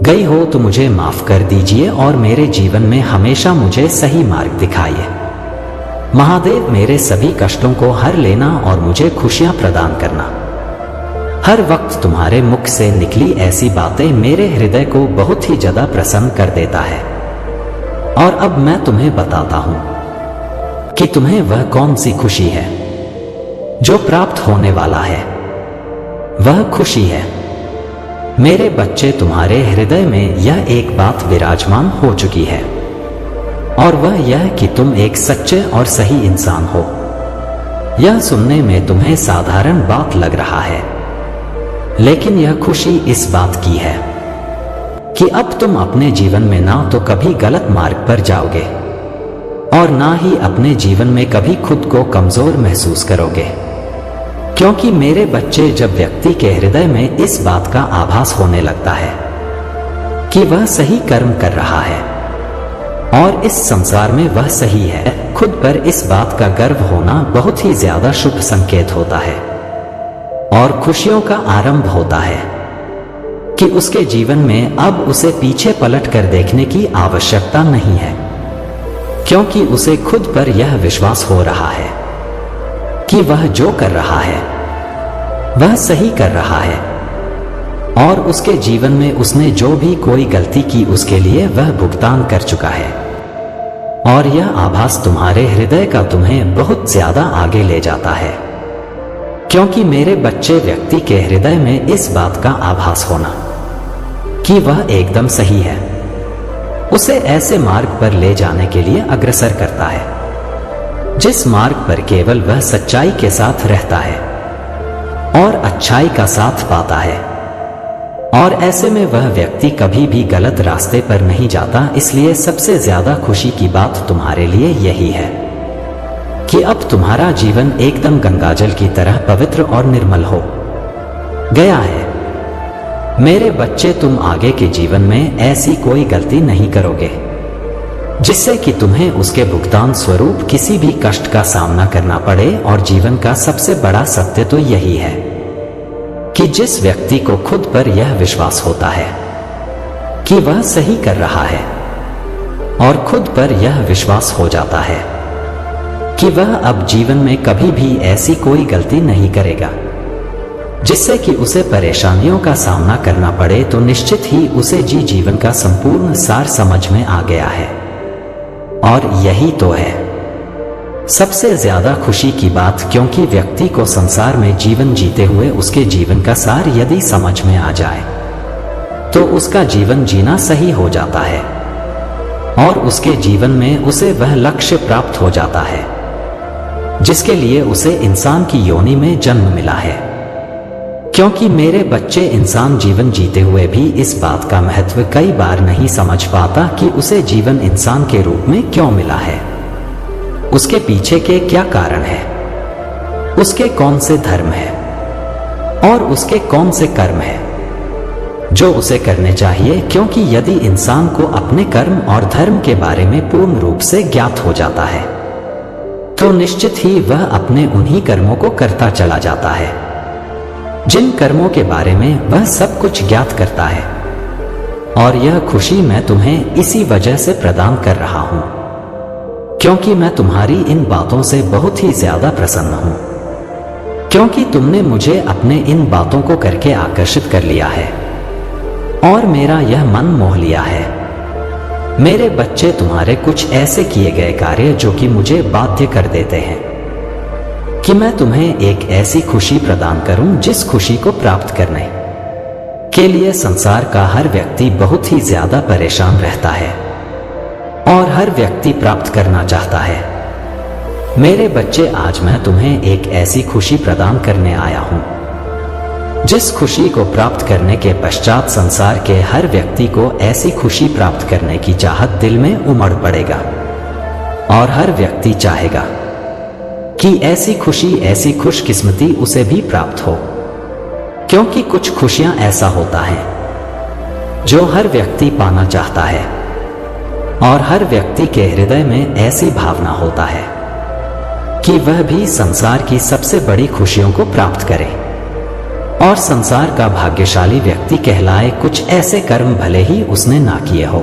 गई हो तो मुझे माफ कर दीजिए और मेरे जीवन में हमेशा मुझे सही मार्ग दिखाइए। महादेव, मेरे सभी कष्टों को हर लेना और मुझे खुशियां प्रदान करना। हर वक्त तुम्हारे मुख से निकली ऐसी बातें मेरे हृदय को बहुत ही ज्यादा प्रसन्न कर देता है। और अब मैं तुम्हें बताता हूं कि तुम्हें वह कौन सी खुशी है जो प्राप्त होने वाला है। वह खुशी है मेरे बच्चे, तुम्हारे हृदय में यह एक बात विराजमान हो चुकी है, और वह यह कि तुम एक सच्चे और सही इंसान हो। यह सुनने में तुम्हें साधारण बात लग रहा है, लेकिन यह खुशी इस बात की है कि अब तुम अपने जीवन में ना तो कभी गलत मार्ग पर जाओगे और ना ही अपने जीवन में कभी खुद को कमजोर महसूस करोगे। क्योंकि मेरे बच्चे, जब व्यक्ति के हृदय में इस बात का आभास होने लगता है कि वह सही कर्म कर रहा है और इस संसार में वह सही है, खुद पर इस बात का गर्व होना बहुत ही ज्यादा शुभ संकेत होता है और खुशियों का आरंभ होता है कि उसके जीवन में अब उसे पीछे पलट कर देखने की आवश्यकता नहीं है, क्योंकि उसे खुद पर यह विश्वास हो रहा है कि वह जो कर रहा है वह सही कर रहा है, और उसके जीवन में उसने जो भी कोई गलती की उसके लिए वह भुगतान कर चुका है। और यह आभास तुम्हारे हृदय का तुम्हें बहुत ज्यादा आगे ले जाता है, क्योंकि मेरे बच्चे, व्यक्ति के हृदय में इस बात का आभास होना कि वह एकदम सही है उसे ऐसे मार्ग पर ले जाने के लिए अग्रसर करता है जिस मार्ग पर केवल वह सच्चाई के साथ रहता है और अच्छाई का साथ पाता है। और ऐसे में वह व्यक्ति कभी भी गलत रास्ते पर नहीं जाता। इसलिए सबसे ज्यादा खुशी की बात तुम्हारे लिए यही है कि अब तुम्हारा जीवन एकदम गंगाजल की तरह पवित्र और निर्मल हो गया है। मेरे बच्चे, तुम आगे के जीवन में ऐसी कोई गलती नहीं करोगे जिससे कि तुम्हें उसके भुगतान स्वरूप किसी भी कष्ट का सामना करना पड़े। और जीवन का सबसे बड़ा सत्य तो यही है कि जिस व्यक्ति को खुद पर यह विश्वास होता है कि वह सही कर रहा है और खुद पर यह विश्वास हो जाता है कि वह अब जीवन में कभी भी ऐसी कोई गलती नहीं करेगा जिससे कि उसे परेशानियों का सामना करना पड़े, तो निश्चित ही उसे जीवन का संपूर्ण सार समझ में आ गया है। और यही तो है सबसे ज्यादा खुशी की बात, क्योंकि व्यक्ति को संसार में जीवन जीते हुए उसके जीवन का सार यदि समझ में आ जाए तो उसका जीवन जीना सही हो जाता है और उसके जीवन में उसे वह लक्ष्य प्राप्त हो जाता है जिसके लिए उसे इंसान की योनि में जन्म मिला है। क्योंकि मेरे बच्चे, इंसान जीवन जीते हुए भी इस बात का महत्व कई बार नहीं समझ पाता कि उसे जीवन इंसान के रूप में क्यों मिला है, उसके पीछे के क्या कारण है, उसके कौन से धर्म है और उसके कौन से कर्म है जो उसे करने चाहिए, क्योंकि यदि इंसान को अपने कर्म और धर्म के बारे में पूर्ण रूप से ज्ञात हो जाता है तो निश्चित ही वह अपने उन्हीं कर्मों को करता चला जाता है जिन कर्मों के बारे में वह सब कुछ ज्ञात करता है। और यह खुशी मैं तुम्हें इसी वजह से प्रदान कर रहा हूं, क्योंकि मैं तुम्हारी इन बातों से बहुत ही ज्यादा प्रसन्न हूं, क्योंकि तुमने मुझे अपने इन बातों को करके आकर्षित कर लिया है और मेरा यह मन मोह लिया है। मेरे बच्चे, तुम्हारे कुछ ऐसे किए गए कार्य जो कि मुझे बाध्य कर देते हैं कि मैं तुम्हें एक ऐसी खुशी प्रदान करूं जिस खुशी को प्राप्त करने के लिए संसार का हर व्यक्ति बहुत ही ज्यादा परेशान रहता है और हर व्यक्ति प्राप्त करना चाहता है। मेरे बच्चे, आज मैं तुम्हें एक ऐसी खुशी प्रदान करने आया हूं जिस खुशी को प्राप्त करने के पश्चात संसार के हर व्यक्ति को ऐसी खुशी प्राप्त करने की चाहत दिल में उमड़ पड़ेगा और हर व्यक्ति चाहेगा कि ऐसी खुशी, ऐसी खुशकिस्मती उसे भी प्राप्त हो, क्योंकि कुछ खुशियां ऐसा होता है जो हर व्यक्ति पाना चाहता है और हर व्यक्ति के हृदय में ऐसी भावना होता है कि वह भी संसार की सबसे बड़ी खुशियों को प्राप्त करे और संसार का भाग्यशाली व्यक्ति कहलाए। कुछ ऐसे कर्म भले ही उसने ना किए हो,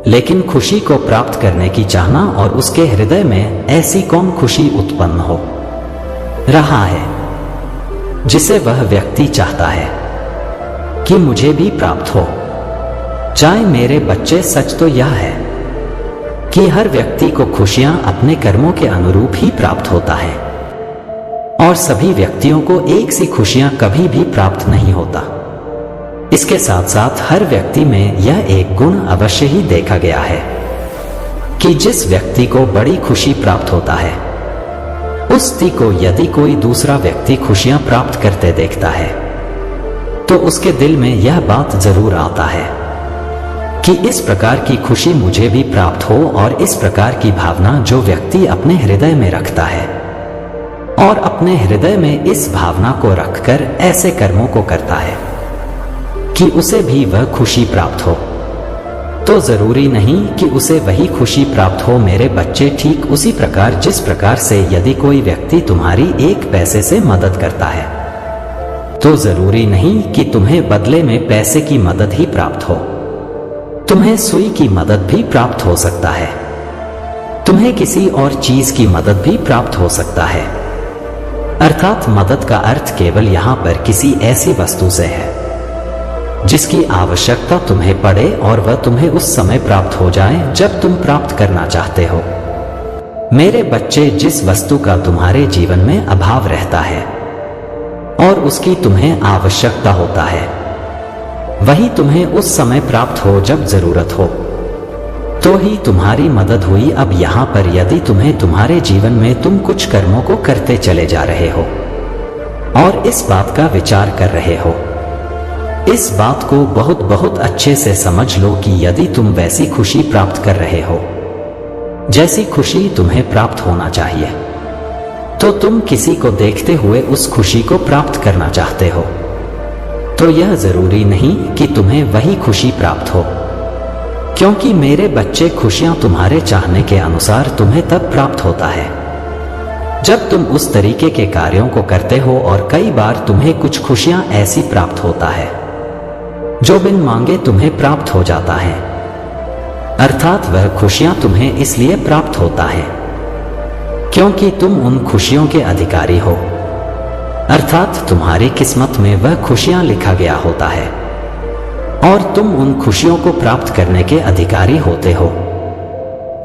लेकिन खुशी को प्राप्त करने की चाहना और उसके हृदय में ऐसी कौन खुशी उत्पन्न हो रहा है जिसे वह व्यक्ति चाहता है कि मुझे भी प्राप्त हो जाए। मेरे बच्चे, सच तो यह है कि हर व्यक्ति को खुशियां अपने कर्मों के अनुरूप ही प्राप्त होता है और सभी व्यक्तियों को एक सी खुशियां कभी भी प्राप्त नहीं होता। इसके साथ साथ हर व्यक्ति में यह एक गुण अवश्य ही देखा गया है कि जिस व्यक्ति को बड़ी खुशी प्राप्त होता है उस व्यक्ति को यदि कोई दूसरा व्यक्ति खुशियां प्राप्त करते देखता है तो उसके दिल में यह बात जरूर आता है कि इस प्रकार की खुशी मुझे भी प्राप्त हो। और इस प्रकार की भावना जो व्यक्ति अपने हृदय में रखता है और अपने हृदय में इस भावना को रखकर ऐसे कर्मों को करता है कि उसे भी वह खुशी प्राप्त हो, तो जरूरी नहीं कि उसे वही खुशी प्राप्त हो। मेरे बच्चे, ठीक उसी प्रकार जिस प्रकार से यदि कोई व्यक्ति तुम्हारी एक पैसे से मदद करता है तो जरूरी नहीं कि तुम्हें बदले में पैसे की मदद ही प्राप्त हो, तुम्हें सुई की मदद भी प्राप्त हो सकता है, तुम्हें किसी और चीज की मदद भी प्राप्त हो सकता है। अर्थात मदद का अर्थ केवल यहां पर किसी ऐसी वस्तु से है जिसकी आवश्यकता तुम्हें पड़े और वह तुम्हें उस समय प्राप्त हो जाए जब तुम प्राप्त करना चाहते हो। मेरे बच्चे, जिस वस्तु का तुम्हारे जीवन में अभाव रहता है और उसकी तुम्हें आवश्यकता होता है वही तुम्हें उस समय प्राप्त हो जब जरूरत हो, तो ही तुम्हारी मदद हुई। अब यहां पर यदि तुम्हें तुम्हारे जीवन में तुम कुछ कर्मों को करते चले जा रहे हो और इस बात का विचार कर रहे हो, इस बात को बहुत बहुत अच्छे से समझ लो कि यदि तुम वैसी खुशी प्राप्त कर रहे हो जैसी खुशी तुम्हें प्राप्त होना चाहिए तो तुम किसी को देखते हुए उस खुशी को प्राप्त करना चाहते हो, तो यह जरूरी नहीं कि तुम्हें वही खुशी प्राप्त हो, क्योंकि मेरे बच्चे, खुशियां तुम्हारे चाहने के अनुसार तुम्हें तब प्राप्त होता है जब तुम उस तरीके के कार्यों को करते हो। और कई बार तुम्हें कुछ खुशियां ऐसी प्राप्त होता है जो बिन मांगे तुम्हें प्राप्त हो जाता है। अर्थात वह खुशियां तुम्हें इसलिए प्राप्त होता है क्योंकि तुम उन खुशियों के अधिकारी हो, अर्थात तुम्हारी किस्मत में वह खुशियां लिखा गया होता है और तुम उन खुशियों को प्राप्त करने के अधिकारी होते हो,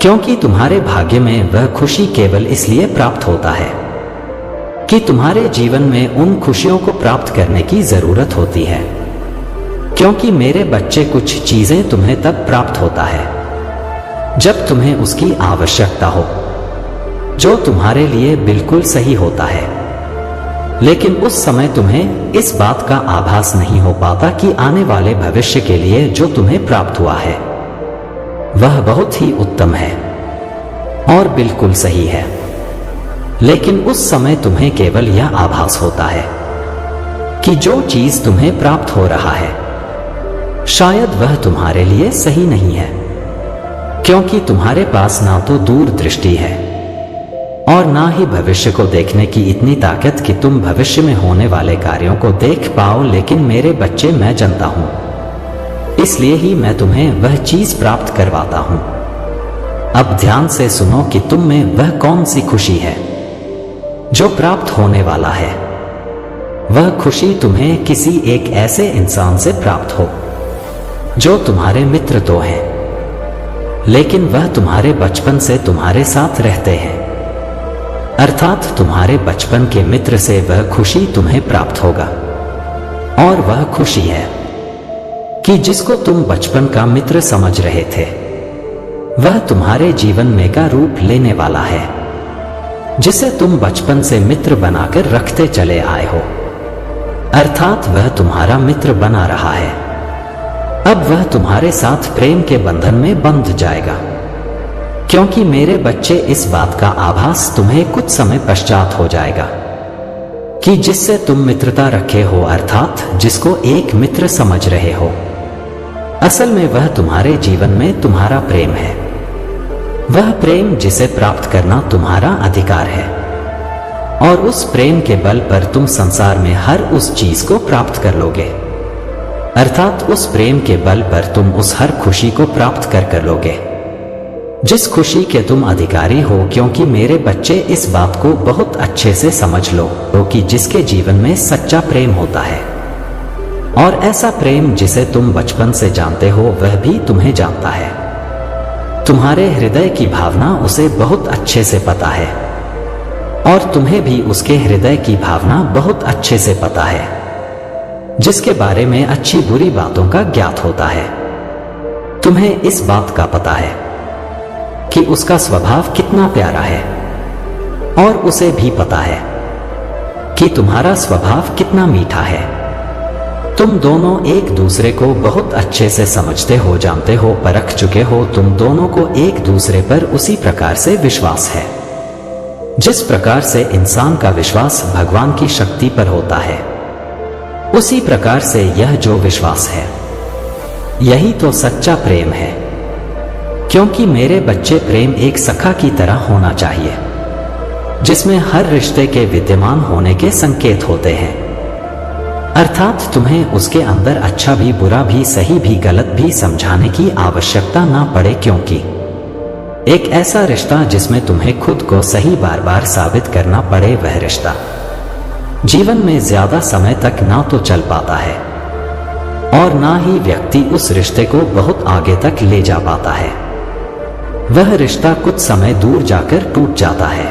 क्योंकि तुम्हारे भाग्य में वह खुशी केवल इसलिए प्राप्त होता है कि तुम्हारे जीवन में उन खुशियों को प्राप्त करने की जरूरत होती है। क्योंकि मेरे बच्चे, कुछ चीजें तुम्हें तब प्राप्त होता है जब तुम्हें उसकी आवश्यकता हो, जो तुम्हारे लिए बिल्कुल सही होता है, लेकिन उस समय तुम्हें इस बात का आभास नहीं हो पाता कि आने वाले भविष्य के लिए जो तुम्हें प्राप्त हुआ है वह बहुत ही उत्तम है और बिल्कुल सही है, लेकिन उस समय तुम्हें केवल यह आभास होता है कि जो चीज तुम्हें प्राप्त हो रहा है शायद वह तुम्हारे लिए सही नहीं है, क्योंकि तुम्हारे पास ना तो दूरदृष्टि है और ना ही भविष्य को देखने की इतनी ताकत कि तुम भविष्य में होने वाले कार्यों को देख पाओ। लेकिन मेरे बच्चे, मैं जानता हूं, इसलिए ही मैं तुम्हें वह चीज प्राप्त करवाता हूं। अब ध्यान से सुनो कि तुम में वह कौन सी खुशी है जो प्राप्त होने वाला है। वह खुशी तुम्हें किसी एक ऐसे इंसान से प्राप्त हो जो तुम्हारे मित्र तो हैं, लेकिन वह तुम्हारे बचपन से तुम्हारे साथ रहते हैं। अर्थात तुम्हारे बचपन के मित्र से वह खुशी तुम्हें प्राप्त होगा। और वह खुशी है कि जिसको तुम बचपन का मित्र समझ रहे थे, वह तुम्हारे जीवन में का रूप लेने वाला है, जिसे तुम बचपन से मित्र बनाकर रखते चले आए हो। अर्थात वह तुम्हारा मित्र बना रहा है। अब वह तुम्हारे साथ प्रेम के बंधन में बंध जाएगा, क्योंकि मेरे बच्चे, इस बात का आभास तुम्हें कुछ समय पश्चात हो जाएगा कि जिससे तुम मित्रता रखे हो, अर्थात जिसको एक मित्र समझ रहे हो, असल में वह तुम्हारे जीवन में तुम्हारा प्रेम है। वह प्रेम जिसे प्राप्त करना तुम्हारा अधिकार है, और उस प्रेम के बल पर तुम संसार में हर उस चीज को प्राप्त कर लोगे। अर्थात उस प्रेम के बल पर तुम उस हर खुशी को प्राप्त कर लोगे जिस खुशी के तुम अधिकारी हो। क्योंकि मेरे बच्चे, इस बात को बहुत अच्छे से समझ लो कि जिसके जीवन में सच्चा प्रेम होता है, और ऐसा प्रेम जिसे तुम बचपन से जानते हो, वह भी तुम्हें जानता है। तुम्हारे हृदय की भावना उसे बहुत अच्छे से पता है, और तुम्हें भी उसके हृदय की भावना बहुत अच्छे से पता है, जिसके बारे में अच्छी बुरी बातों का ज्ञात होता है। तुम्हें इस बात का पता है कि उसका स्वभाव कितना प्यारा है, और उसे भी पता है कि तुम्हारा स्वभाव कितना मीठा है। तुम दोनों एक दूसरे को बहुत अच्छे से समझते हो, जानते हो, परख चुके हो। तुम दोनों को एक दूसरे पर उसी प्रकार से विश्वास है जिस प्रकार से इंसान का विश्वास भगवान की शक्ति पर होता है। उसी प्रकार से यह जो विश्वास है, यही तो सच्चा प्रेम है। क्योंकि मेरे बच्चे, प्रेम एक सखा की तरह होना चाहिए, जिसमें हर रिश्ते के विद्यमान होने के संकेत होते हैं। अर्थात तुम्हें उसके अंदर अच्छा भी, बुरा भी, सही भी, गलत भी समझाने की आवश्यकता ना पड़े, क्योंकि एक ऐसा रिश्ता जिसमें तुम्हें खुद को सही बार बार साबित करना पड़े, वह रिश्ता जीवन में ज्यादा समय तक ना तो चल पाता है, और ना ही व्यक्ति उस रिश्ते को बहुत आगे तक ले जा पाता है। वह रिश्ता कुछ समय दूर जाकर टूट जाता है,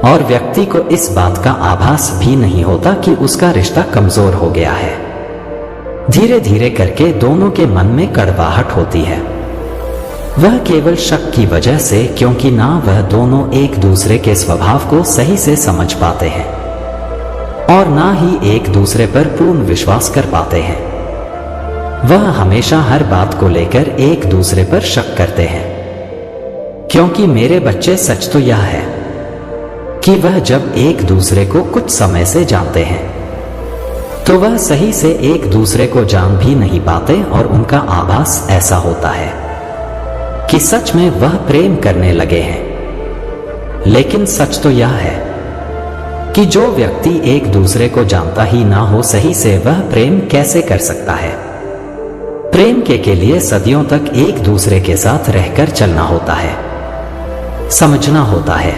और व्यक्ति को इस बात का आभास भी नहीं होता कि उसका रिश्ता कमजोर हो गया है। धीरे धीरे करके दोनों के मन में कड़वाहट होती है, वह केवल शक की वजह से, क्योंकि ना वह दोनों एक दूसरे के स्वभाव को सही से समझ पाते हैं, और ना ही एक दूसरे पर पूर्ण विश्वास कर पाते हैं। वह हमेशा हर बात को लेकर एक दूसरे पर शक करते हैं। क्योंकि मेरे बच्चे, सच तो यह है कि वह जब एक दूसरे को कुछ समय से जानते हैं, तो वह सही से एक दूसरे को जान भी नहीं पाते, और उनका आभास ऐसा होता है कि सच में वह प्रेम करने लगे हैं। लेकिन सच तो यह है कि जो व्यक्ति एक दूसरे को जानता ही ना हो सही से, वह प्रेम कैसे कर सकता है। प्रेम के लिए सदियों तक एक दूसरे के साथ रहकर चलना होता है, समझना होता है,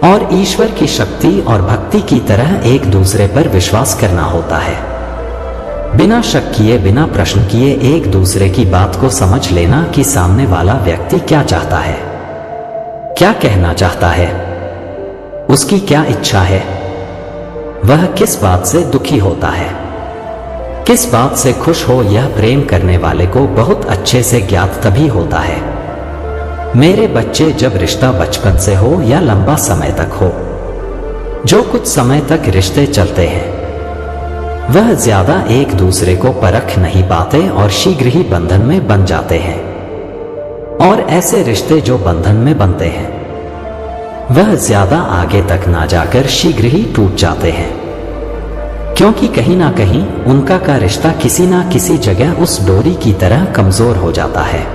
और ईश्वर की शक्ति और भक्ति की तरह एक दूसरे पर विश्वास करना होता है। बिना शक किए, बिना प्रश्न किए एक दूसरे की बात को समझ लेना कि सामने वाला व्यक्ति क्या चाहता है, क्या कहना चाहता है, उसकी क्या इच्छा है, वह किस बात से दुखी होता है, किस बात से खुश हो। यह प्रेम करने वाले को बहुत अच्छे से ज्ञात तभी होता है। मेरे बच्चे, जब रिश्ता बचपन से हो या लंबा समय तक हो, जो कुछ समय तक रिश्ते चलते हैं, वह ज्यादा एक दूसरे को परख नहीं पाते और शीघ्र ही बंधन में बन जाते हैं। और ऐसे रिश्ते जो बंधन में बनते हैं, वह ज्यादा आगे तक ना जाकर शीघ्र ही टूट जाते हैं। क्योंकि कहीं ना कहीं उनका का रिश्ता किसी ना किसी जगह उस डोरी की तरह कमजोर हो जाता है।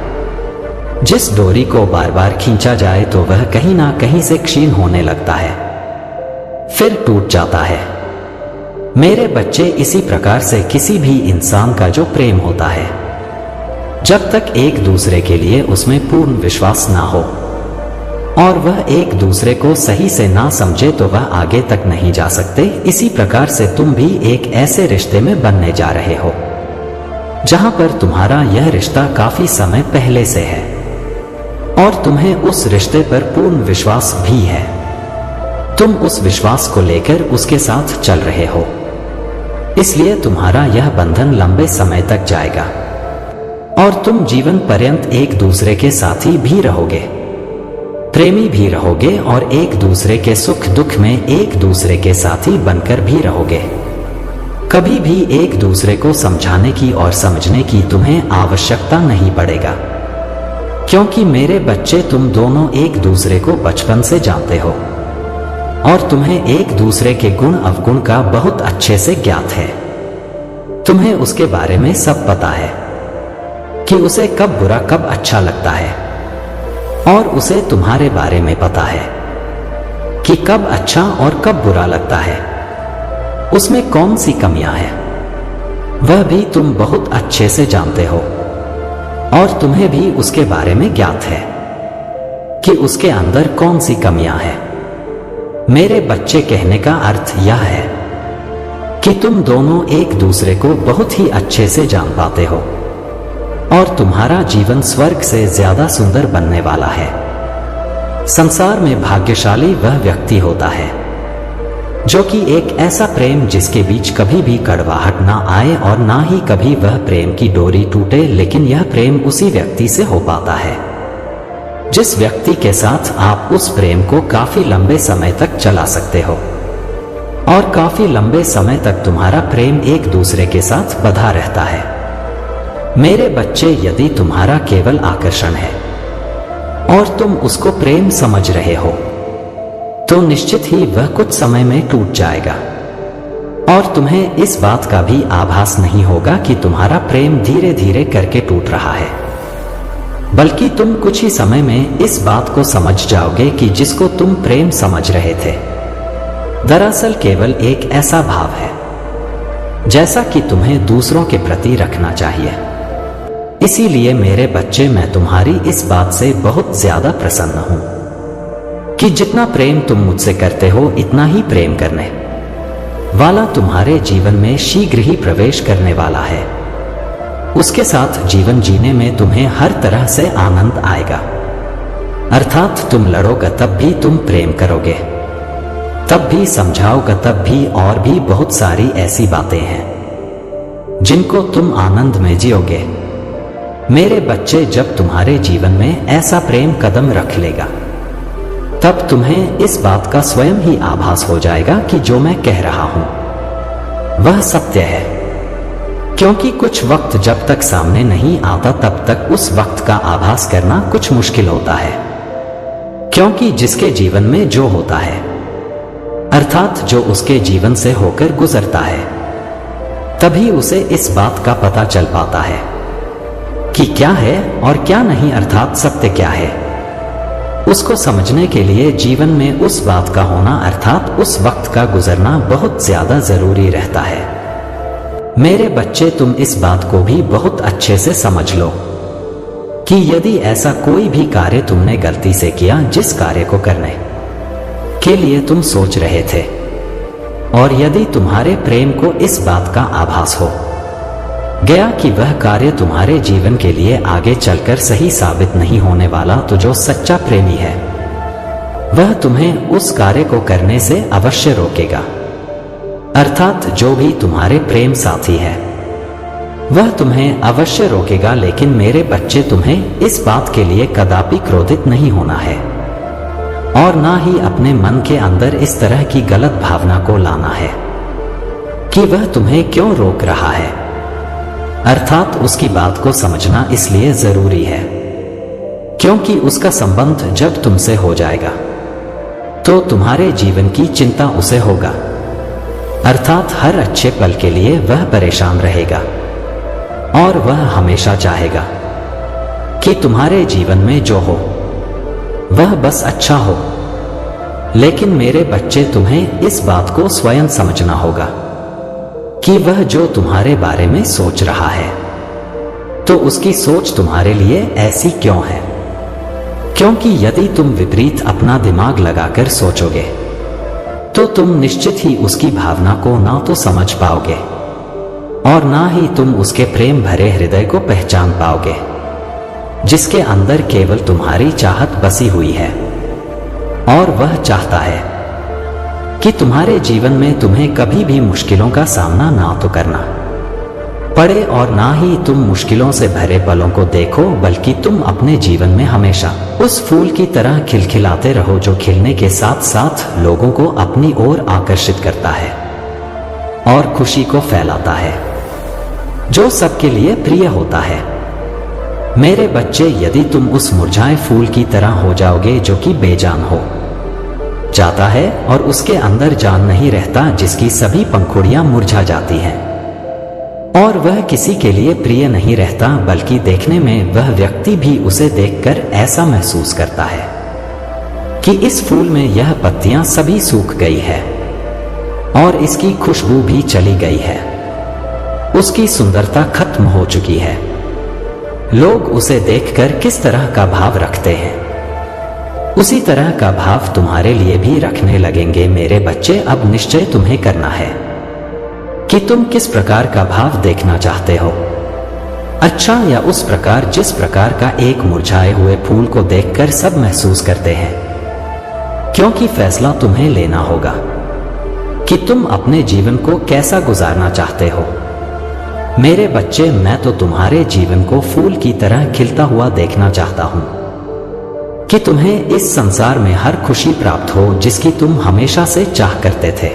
जिस डोरी को बार बार खींचा जाए तो वह कहीं ना कहीं से क्षीण होने लगता है, फिर टूट जाता है। मेरे बच्चे, इसी प्रकार से किसी भी इंसान का जो प्रेम होता है, जब तक एक दूसरे के लिए उसमें पूर्ण विश्वास ना हो और वह एक दूसरे को सही से ना समझे तो वह आगे तक नहीं जा सकते। इसी प्रकार से तुम भी एक ऐसे रिश्ते में बनने जा रहे हो जहां पर तुम्हारा यह रिश्ता काफी समय पहले से है और तुम्हें उस रिश्ते पर पूर्ण विश्वास भी है। तुम उस विश्वास को लेकर उसके साथ चल रहे हो, इसलिए तुम्हारा यह बंधन लंबे समय तक जाएगा और तुम जीवन पर्यंत एक दूसरे के साथी भी रहोगे, प्रेमी भी रहोगे और एक दूसरे के सुख दुख में एक दूसरे के साथी बनकर भी रहोगे। कभी भी एक दूसरे को समझाने की और समझने की तुम्हें आवश्यकता नहीं पड़ेगा, क्योंकि मेरे बच्चे, तुम दोनों एक दूसरे को बचपन से जानते हो और तुम्हें एक दूसरे के गुण अवगुण का बहुत अच्छे से ज्ञात है। तुम्हें उसके बारे में सब पता है कि उसे कब बुरा कब अच्छा लगता है और उसे तुम्हारे बारे में पता है कि कब अच्छा और कब बुरा लगता है, उसमें कौन सी कमियां हैं वह भी तुम बहुत अच्छे से जानते हो और तुम्हें भी उसके बारे में ज्ञात है कि उसके अंदर कौन सी कमियां हैं। मेरे बच्चे, कहने का अर्थ यह है कि तुम दोनों एक दूसरे को बहुत ही अच्छे से जान पाते हो और तुम्हारा जीवन स्वर्ग से ज्यादा सुंदर बनने वाला है। संसार में भाग्यशाली वह व्यक्ति होता है जो कि एक ऐसा प्रेम जिसके बीच कभी भी कड़वाहट ना आए और ना ही कभी वह प्रेम की डोरी टूटे, लेकिन यह प्रेम उसी व्यक्ति से हो पाता है जिस व्यक्ति के साथ आप उस प्रेम को काफी लंबे समय तक चला सकते हो और काफी लंबे समय तक तुम्हारा प्रेम एक दूसरे के साथ बंधा रहता है। मेरे बच्चे, यदि तुम्हारा केवल आकर्षण है और तुम उसको प्रेम समझ रहे हो तो निश्चित ही वह कुछ समय में टूट जाएगा और तुम्हें इस बात का भी आभास नहीं होगा कि तुम्हारा प्रेम धीरे धीरे करके टूट रहा है, बल्कि तुम कुछ ही समय में इस बात को समझ जाओगे कि जिसको तुम प्रेम समझ रहे थे दरअसल केवल एक ऐसा भाव है जैसा कि तुम्हें दूसरों के प्रति रखना चाहिए। इसीलिए मेरे बच्चे, मैं तुम्हारी इस बात से बहुत ज्यादा प्रसन्न हूं कि जितना प्रेम तुम मुझसे करते हो इतना ही प्रेम करने वाला तुम्हारे जीवन में शीघ्र ही प्रवेश करने वाला है। उसके साथ जीवन जीने में तुम्हें हर तरह से आनंद आएगा, अर्थात तुम लड़ोगे तब भी तुम प्रेम करोगे, तब भी समझाओगे तब भी, और भी बहुत सारी ऐसी बातें हैं जिनको तुम आनंद में जियोगे। मेरे बच्चे, जब तुम्हारे जीवन में ऐसा प्रेम कदम रख लेगा तब तुम्हें इस बात का स्वयं ही आभास हो जाएगा कि जो मैं कह रहा हूं वह सत्य है, क्योंकि कुछ वक्त जब तक सामने नहीं आता तब तक उस वक्त का आभास करना कुछ मुश्किल होता है, क्योंकि जिसके जीवन में जो होता है अर्थात जो उसके जीवन से होकर गुजरता है तभी उसे इस बात का पता चल पाता है कि क्या है और क्या नहीं, अर्थात सत्य क्या है। उसको समझने के लिए जीवन में उस बात का होना अर्थात उस वक्त का गुजरना बहुत ज्यादा जरूरी रहता है। मेरे बच्चे, तुम इस बात को भी बहुत अच्छे से समझ लो कि यदि ऐसा कोई भी कार्य तुमने गलती से किया जिस कार्य को करने के लिए तुम सोच रहे थे और यदि तुम्हारे प्रेम को इस बात का आभास हो गया कि वह कार्य तुम्हारे जीवन के लिए आगे चलकर सही साबित नहीं होने वाला, तो जो सच्चा प्रेमी है वह तुम्हें उस कार्य को करने से अवश्य रोकेगा, अर्थात जो भी तुम्हारे प्रेम साथी है वह तुम्हें अवश्य रोकेगा। लेकिन मेरे बच्चे, तुम्हें इस बात के लिए कदापि क्रोधित नहीं होना है और ना ही अपने मन के अंदर इस तरह की गलत भावना को लाना है कि वह तुम्हें क्यों रोक रहा है, अर्थात उसकी बात को समझना इसलिए जरूरी है क्योंकि उसका संबंध जब तुमसे हो जाएगा तो तुम्हारे जीवन की चिंता उसे होगा अर्थात हर अच्छे पल के लिए वह परेशान रहेगा और वह हमेशा चाहेगा कि तुम्हारे जीवन में जो हो वह बस अच्छा हो। लेकिन मेरे बच्चे, तुम्हें इस बात को स्वयं समझना होगा कि वह जो तुम्हारे बारे में सोच रहा है, तो उसकी सोच तुम्हारे लिए ऐसी क्यों है? क्योंकि यदि तुम विपरीत अपना दिमाग लगाकर सोचोगे तो तुम निश्चित ही उसकी भावना को ना तो समझ पाओगे और ना ही तुम उसके प्रेम भरे हृदय को पहचान पाओगे, जिसके अंदर केवल तुम्हारी चाहत बसी हुई है। और वह चाहता है कि तुम्हारे जीवन में तुम्हें कभी भी मुश्किलों का सामना ना तो करना पड़े और ना ही तुम मुश्किलों से भरे पलों को देखो, बल्कि तुम अपने जीवन में हमेशा उस फूल की तरह खिलखिलाते रहो जो खिलने के साथ साथ लोगों को अपनी ओर आकर्षित करता है और खुशी को फैलाता है, जो सबके लिए प्रिय होता है। मेरे बच्चे, यदि तुम उस मुरझाए फूल की तरह हो जाओगे जो कि बेजान हो जाता है और उसके अंदर जान नहीं रहता, जिसकी सभी पंखुड़ियां मुरझा जाती हैं और वह किसी के लिए प्रिय नहीं रहता, बल्कि देखने में वह व्यक्ति भी उसे देखकर ऐसा महसूस करता है कि इस फूल में यह पत्तियां सभी सूख गई है और इसकी खुशबू भी चली गई है, उसकी सुंदरता खत्म हो चुकी है। लोग उसे देखकर किस तरह का भाव रखते हैं, उसी तरह का भाव तुम्हारे लिए भी रखने लगेंगे। मेरे बच्चे, अब निश्चय तुम्हें करना है कि तुम किस प्रकार का भाव देखना चाहते हो, अच्छा या उस प्रकार जिस प्रकार का एक मुरझाए हुए फूल को देखकर सब महसूस करते हैं। क्योंकि फैसला तुम्हें लेना होगा कि तुम अपने जीवन को कैसा गुजारना चाहते हो। मेरे बच्चे, मैं तो तुम्हारे जीवन को फूल की तरह खिलता हुआ देखना चाहता हूं कि तुम्हें इस संसार में हर खुशी प्राप्त हो जिसकी तुम हमेशा से चाह करते थे।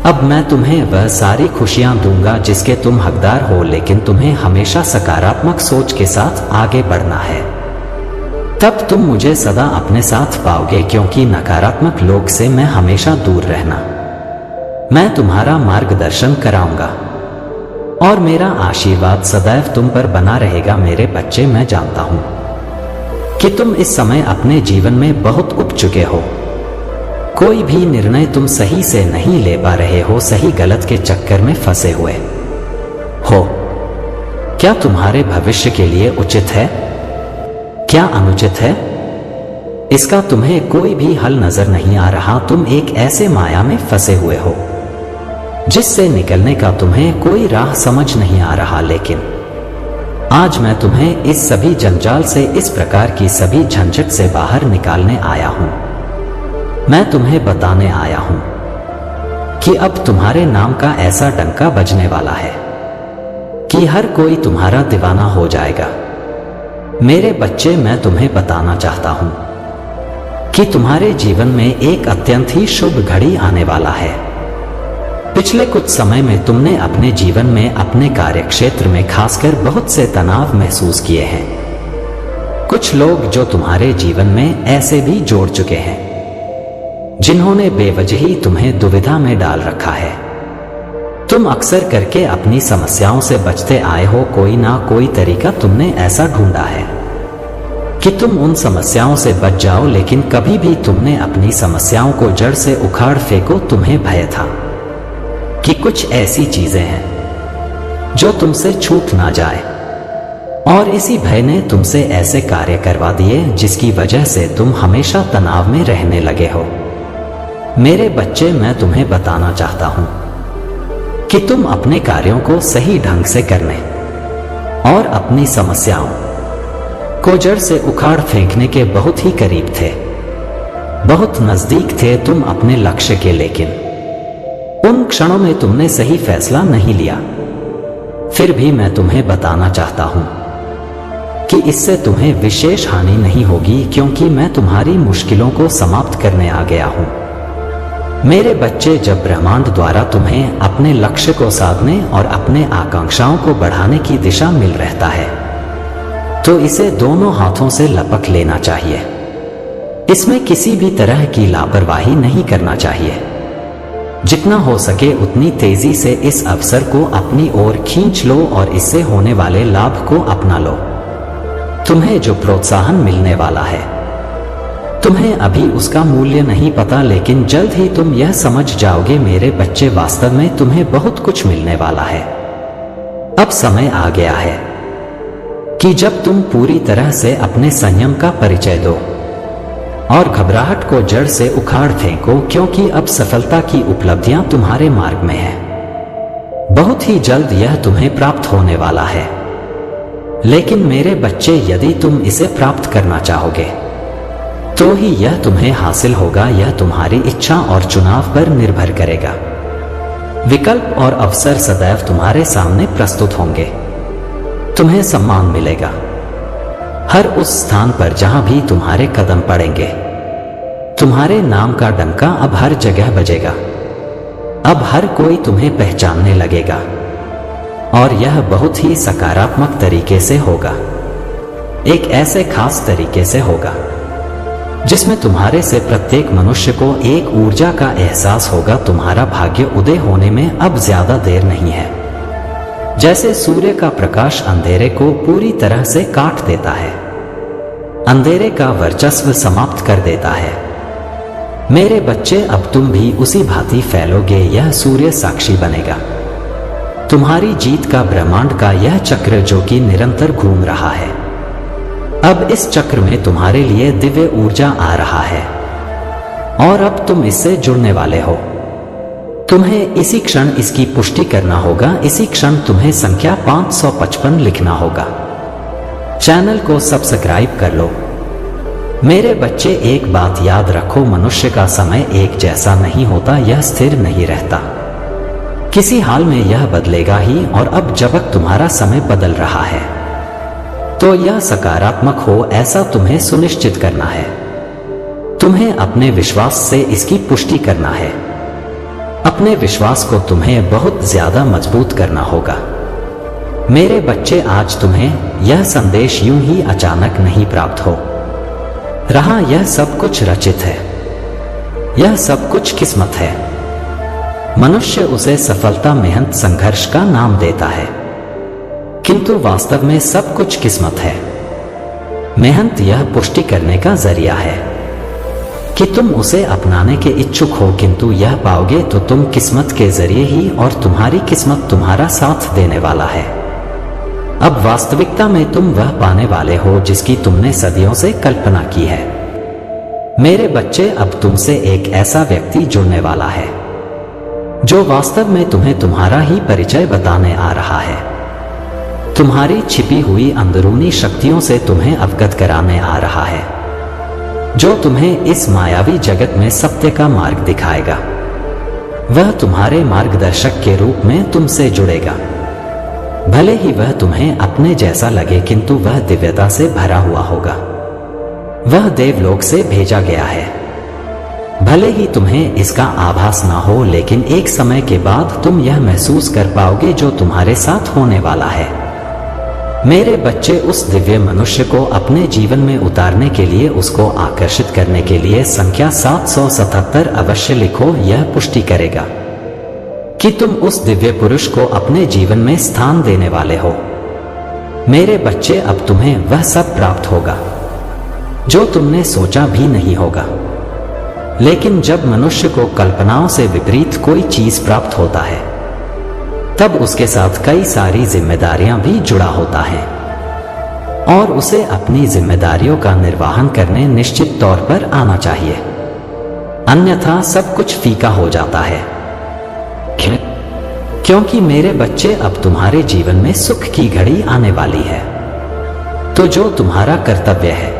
अब मैं तुम्हें वह सारी खुशियां दूंगा जिसके तुम हकदार हो, लेकिन तुम्हें हमेशा सकारात्मक सोच के साथ आगे बढ़ना है। तब तुम मुझे सदा अपने साथ पाओगे, क्योंकि नकारात्मक लोग से मैं हमेशा दूर रहना। मैं तुम्हारा मार्गदर्शन कराऊंगा और मेरा आशीर्वाद सदैव तुम पर बना रहेगा। मेरे बच्चे, मैं जानता हूं कि तुम इस समय अपने जीवन में बहुत उब चुके हो। कोई भी निर्णय तुम सही से नहीं ले पा रहे हो, सही गलत के चक्कर में फंसे हुए हो। क्या तुम्हारे भविष्य के लिए उचित है, क्या अनुचित है, इसका तुम्हें कोई भी हल नजर नहीं आ रहा। तुम एक ऐसे माया में फंसे हुए हो जिससे निकलने का तुम्हें कोई राह समझ नहीं आ रहा। लेकिन आज मैं तुम्हें इस सभी जंजाल से, इस प्रकार की सभी झंझट से बाहर निकालने आया हूं। मैं तुम्हें बताने आया हूं कि अब तुम्हारे नाम का ऐसा डंका बजने वाला है कि हर कोई तुम्हारा दीवाना हो जाएगा। मेरे बच्चे, मैं तुम्हें बताना चाहता हूं कि तुम्हारे जीवन में एक अत्यंत ही शुभ घड़ी आने वाला है। पिछले कुछ समय में तुमने अपने जीवन में, अपने कार्यक्षेत्र में खासकर बहुत से तनाव महसूस किए हैं। कुछ लोग जो तुम्हारे जीवन में ऐसे भी जोड़ चुके हैं जिन्होंने बेवजही तुम्हें दुविधा में डाल रखा है। तुम अक्सर करके अपनी समस्याओं से बचते आए हो, कोई ना कोई तरीका तुमने ऐसा ढूंढा है कि तुम उन समस्याओं से बच जाओ, लेकिन कभी भी तुमने अपनी समस्याओं को जड़ से उखाड़ फेंको। तुम्हें भय था कि कुछ ऐसी चीजें हैं जो तुमसे छूट ना जाए, और इसी भय ने तुमसे ऐसे कार्य करवा दिए जिसकी वजह से तुम हमेशा तनाव में रहने लगे हो। मेरे बच्चे, मैं तुम्हें बताना चाहता हूं कि तुम अपने कार्यों को सही ढंग से करने और अपनी समस्याओं को जड़ से उखाड़ फेंकने के बहुत ही करीब थे, बहुत नजदीक थे तुम अपने लक्ष्य के। लेकिन उन क्षणों में तुमने सही फैसला नहीं लिया। फिर भी मैं तुम्हें बताना चाहता हूं कि इससे तुम्हें विशेष हानि नहीं होगी, क्योंकि मैं तुम्हारी मुश्किलों को समाप्त करने आ गया हूं। मेरे बच्चे, जब ब्रह्मांड द्वारा तुम्हें अपने लक्ष्य को साधने और अपने आकांक्षाओं को बढ़ाने की दिशा मिल रहता है, तो इसे दोनों हाथों से लपक लेना चाहिए। इसमें किसी भी तरह की लापरवाही नहीं करना चाहिए। जितना हो सके उतनी तेजी से इस अवसर को अपनी ओर खींच लो और इससे होने वाले लाभ को अपना लो। तुम्हें जो प्रोत्साहन मिलने वाला है, तुम्हें अभी उसका मूल्य नहीं पता, लेकिन जल्द ही तुम यह समझ जाओगे मेरे बच्चे, वास्तव में तुम्हें बहुत कुछ मिलने वाला है। अब समय आ गया है कि जब तुम पूरी तरह से अपने संयम का परिचय दो और घबराहट को जड़ से उखाड़ फेंको, क्योंकि अब सफलता की उपलब्धियां तुम्हारे मार्ग में है। बहुत ही जल्द यह तुम्हें प्राप्त होने वाला है। लेकिन मेरे बच्चे, यदि तुम इसे प्राप्त करना चाहोगे तो ही यह तुम्हें हासिल होगा। यह तुम्हारी इच्छा और चुनाव पर निर्भर करेगा। विकल्प और अवसर सदैव तुम्हारे सामने प्रस्तुत होंगे। तुम्हें सम्मान मिलेगा हर उस स्थान पर जहां भी तुम्हारे कदम पड़ेंगे। तुम्हारे नाम का डंका अब हर जगह बजेगा। अब हर कोई तुम्हें पहचानने लगेगा और यह बहुत ही सकारात्मक तरीके से होगा। एक ऐसे खास तरीके से होगा जिसमें तुम्हारे से प्रत्येक मनुष्य को एक ऊर्जा का एहसास होगा। तुम्हारा भाग्य उदय होने में अब ज्यादा देर नहीं है। जैसे सूर्य का प्रकाश अंधेरे को पूरी तरह से काट देता है, अंधेरे का वर्चस्व समाप्त कर देता है। मेरे बच्चे, अब तुम भी उसी भांति फैलोगे। यह सूर्य साक्षी बनेगा तुम्हारी जीत का, ब्रह्मांड का यह चक्र जो कि निरंतर घूम रहा है। अब इस चक्र में तुम्हारे लिए दिव्य ऊर्जा आ रहा है और अब तुम इससे जुड़ने वाले हो। तुम्हें इसी क्षण इसकी पुष्टि करना होगा। इसी क्षण तुम्हें संख्या 555 लिखना होगा। चैनल को सब्सक्राइब कर लो। मेरे बच्चे, एक बात याद रखो, मनुष्य का समय एक जैसा नहीं होता, यह स्थिर नहीं रहता। किसी हाल में यह बदलेगा ही। और अब जब तुम्हारा समय बदल रहा है तो यह सकारात्मक हो, ऐसा तुम्हें सुनिश्चित करना है। तुम्हें अपने विश्वास से इसकी पुष्टि करना है। अपने विश्वास को तुम्हें बहुत ज्यादा मजबूत करना होगा। मेरे बच्चे, आज तुम्हें यह संदेश यूं ही अचानक नहीं प्राप्त हो रहा। यह सब कुछ रचित है। यह सब कुछ किस्मत है। मनुष्य उसे सफलता, मेहनत, संघर्ष का नाम देता है, किंतु वास्तव में सब कुछ किस्मत है। मेहनत यह पुष्टि करने का जरिया है कि तुम उसे अपनाने के इच्छुक हो, किंतु यह पाओगे तो तुम किस्मत के जरिए ही, और तुम्हारी किस्मत तुम्हारा साथ देने वाला है। अब वास्तविकता में तुम वह पाने वाले हो जिसकी तुमने सदियों से कल्पना की है। मेरे बच्चे, अब तुमसे एक ऐसा व्यक्ति जुड़ने वाला है जो वास्तव में तुम्हें तुम्हारा ही परिचय बताने आ रहा है। तुम्हारी छिपी हुई अंदरूनी शक्तियों से तुम्हें अवगत कराने आ रहा है, जो तुम्हें इस मायावी जगत में सत्य का मार्ग दिखाएगा। वह तुम्हारे मार्गदर्शक के रूप में तुमसे जुड़ेगा। भले ही वह तुम्हें अपने जैसा लगे, किंतु वह दिव्यता से भरा हुआ होगा। वह देवलोक से भेजा गया है। भले ही तुम्हें इसका आभास ना हो, लेकिन एक समय के बाद तुम यह महसूस कर पाओगे जो तुम्हारे साथ होने वाला है। मेरे बच्चे, उस दिव्य मनुष्य को अपने जीवन में उतारने के लिए, उसको आकर्षित करने के लिए संख्या 777 अवश्य लिखो। यह पुष्टि करेगा कि तुम उस दिव्य पुरुष को अपने जीवन में स्थान देने वाले हो। मेरे बच्चे, अब तुम्हें वह सब प्राप्त होगा जो तुमने सोचा भी नहीं होगा। लेकिन जब मनुष्य को कल्पनाओं से विपरीत कोई चीज प्राप्त होता है, तब उसके साथ कई सारी जिम्मेदारियां भी जुड़ा होता है और उसे अपनी जिम्मेदारियों का निर्वहन करने निश्चित तौर पर आना चाहिए, अन्यथा सब कुछ फीका हो जाता है। क्योंकि मेरे बच्चे, अब तुम्हारे जीवन में सुख की घड़ी आने वाली है, तो जो तुम्हारा कर्तव्य है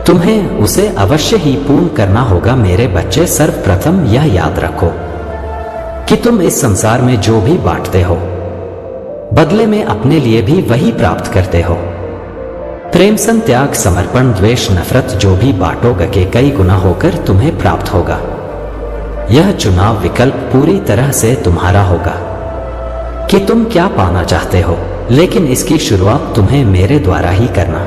तुम्हें उसे अवश्य ही पूर्ण करना होगा। मेरे बच्चे, सर्वप्रथम यह याद रखो कि तुम इस संसार में जो भी बांटते हो, बदले में अपने लिए भी वही प्राप्त करते हो। प्रेम, सन, त्याग, समर्पण, द्वेष, नफरत, जो भी बांटोगे के कई गुना होकर तुम्हें प्राप्त होगा। यह चुनाव विकल्प पूरी तरह से तुम्हारा होगा कि तुम क्या पाना चाहते हो, लेकिन इसकी शुरुआत तुम्हें मेरे द्वारा ही करना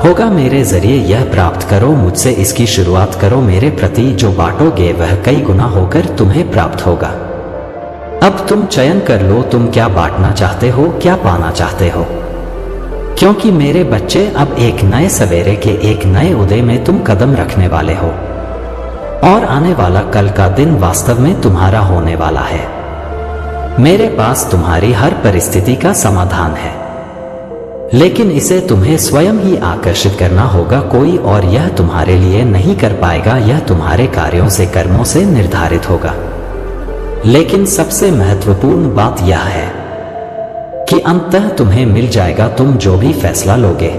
होगा। मेरे जरिए यह प्राप्त करो, मुझसे इसकी शुरुआत करो। मेरे प्रति जो बांटोगे वह कई गुना होकर तुम्हें प्राप्त होगा। अब तुम चयन कर लो, तुम क्या बांटना चाहते हो, क्या पाना चाहते हो। क्योंकि मेरे बच्चे, अब एक नए सवेरे के एक नए उदय में तुम कदम रखने वाले हो और आने वाला कल का दिन वास्तव में तुम्हारा होने वाला है। मेरे पास तुम्हारी हर परिस्थिति का समाधान है, लेकिन इसे तुम्हें स्वयं ही आकर्षित करना होगा। कोई और यह तुम्हारे लिए नहीं कर पाएगा। यह तुम्हारे कार्यों से, कर्मों से निर्धारित होगा। लेकिन सबसे महत्वपूर्ण बात यह है कि अंततः तुम्हें मिल जाएगा। तुम जो भी फैसला लोगे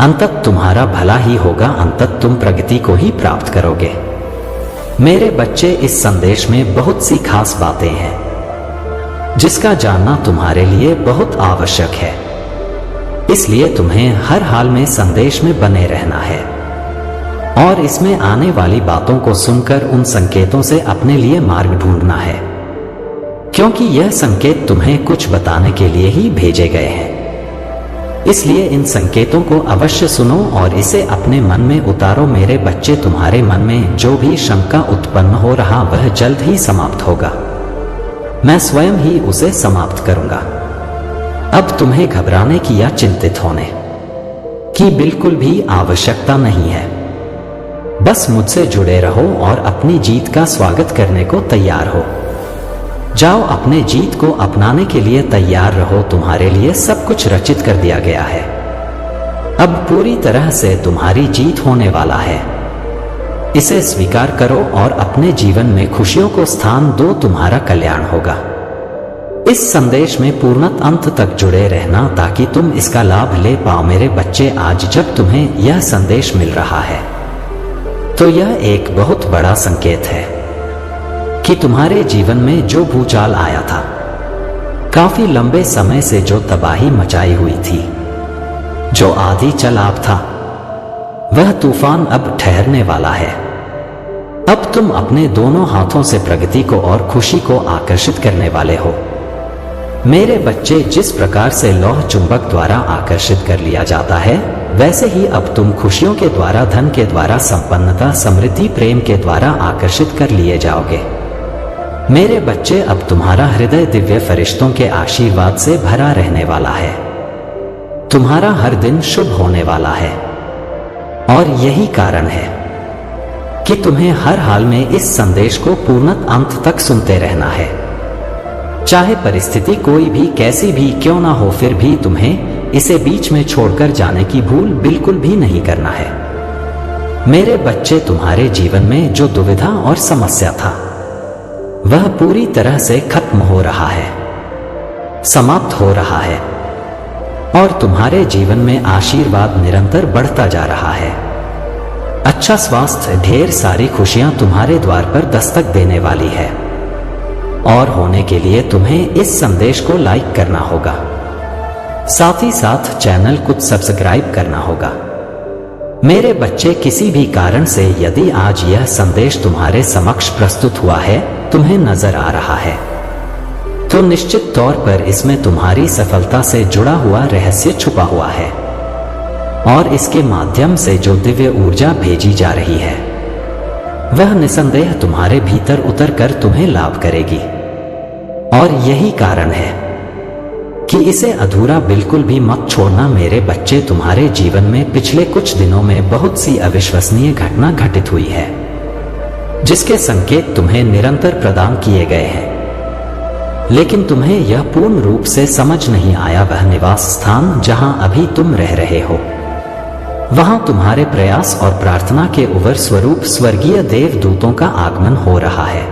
अंततः तुम्हारा भला ही होगा। अंततः तुम प्रगति को ही प्राप्त करोगे। मेरे बच्चे, इस संदेश में बहुत सी खास बातें हैं जिसका जानना तुम्हारे लिए बहुत आवश्यक है। इसलिए तुम्हें हर हाल में संदेश में बने रहना है और इसमें आने वाली बातों को सुनकर उन संकेतों से अपने लिए मार्ग ढूंढना है, क्योंकि यह संकेत तुम्हें कुछ बताने के लिए ही भेजे गए हैं। इसलिए इन संकेतों को अवश्य सुनो और इसे अपने मन में उतारो। मेरे बच्चे, तुम्हारे मन में जो भी शंका उत्पन्न हो रहा वह जल्द ही समाप्त होगा। मैं स्वयं ही उसे समाप्त करूंगा। अब तुम्हें घबराने की या चिंतित होने की बिल्कुल भी आवश्यकता नहीं है। बस मुझसे जुड़े रहो और अपनी जीत का स्वागत करने को तैयार हो जाओ। अपने जीत को अपनाने के लिए तैयार रहो। तुम्हारे लिए सब कुछ रचित कर दिया गया है। अब पूरी तरह से तुम्हारी जीत होने वाला है। इसे स्वीकार करो और अपने जीवन में खुशियों को स्थान दो। तुम्हारा कल्याण होगा। इस संदेश में पूर्णत अंत तक जुड़े रहना ताकि तुम इसका लाभ ले पाओ। मेरे बच्चे, आज जब तुम्हें यह संदेश मिल रहा है तो यह एक बहुत बड़ा संकेत है कि तुम्हारे जीवन में जो भूचाल आया था, काफी लंबे समय से जो तबाही मचाई हुई थी, जो आधी चलाप था, वह तूफान अब ठहरने वाला है। अब तुम अपने दोनों हाथों से प्रगति को और खुशी को आकर्षित करने वाले हो। मेरे बच्चे, जिस प्रकार से लौह चुंबक द्वारा आकर्षित कर लिया जाता है, वैसे ही अब तुम खुशियों के द्वारा, धन के द्वारा, संपन्नता, समृद्धि, प्रेम के द्वारा आकर्षित कर लिए जाओगे। मेरे बच्चे, अब तुम्हारा हृदय दिव्य फरिश्तों के आशीर्वाद से भरा रहने वाला है। तुम्हारा हर दिन शुभ होने वाला है और यही कारण है कि तुम्हें हर हाल में इस संदेश को पूर्णत अंत तक सुनते रहना है। चाहे परिस्थिति कोई भी कैसी भी क्यों ना हो, फिर भी तुम्हें इसे बीच में छोड़कर जाने की भूल बिल्कुल भी नहीं करना है। मेरे बच्चे, तुम्हारे जीवन में जो दुविधा और समस्या था वह पूरी तरह से खत्म हो रहा है, समाप्त हो रहा है और तुम्हारे जीवन में आशीर्वाद निरंतर बढ़ता जा रहा है। अच्छा स्वास्थ्य, ढेर सारी खुशियां तुम्हारे द्वार पर दस्तक देने वाली है और होने के लिए तुम्हें इस संदेश को लाइक करना होगा। साथ ही साथ चैनल को सब्सक्राइब करना होगा। मेरे बच्चे, किसी भी कारण से यदि आज यह संदेश तुम्हारे समक्ष प्रस्तुत हुआ है, तुम्हें नजर आ रहा है, तो निश्चित तौर पर इसमें तुम्हारी सफलता से जुड़ा हुआ रहस्य छुपा हुआ है और इसके माध्यम से जो दिव्य ऊर्जा भेजी जा रही है वह निसंदेह तुम्हारे भीतर उतर कर तुम्हें लाभ करेगी। और यही कारण है कि इसे अधूरा बिल्कुल भी मत छोड़ना। मेरे बच्चे, तुम्हारे जीवन में पिछले कुछ दिनों में बहुत सी अविश्वसनीय घटना घटित हुई है जिसके संकेत तुम्हें निरंतर प्रदान किए गए हैं, लेकिन तुम्हें यह पूर्ण रूप से समझ नहीं आया। वह निवास स्थान जहां अभी तुम रह रहे हो, वहां तुम्हारे प्रयास और प्रार्थना के उवर स्वरूप स्वर्गीय देवदूतों का आगमन हो रहा है,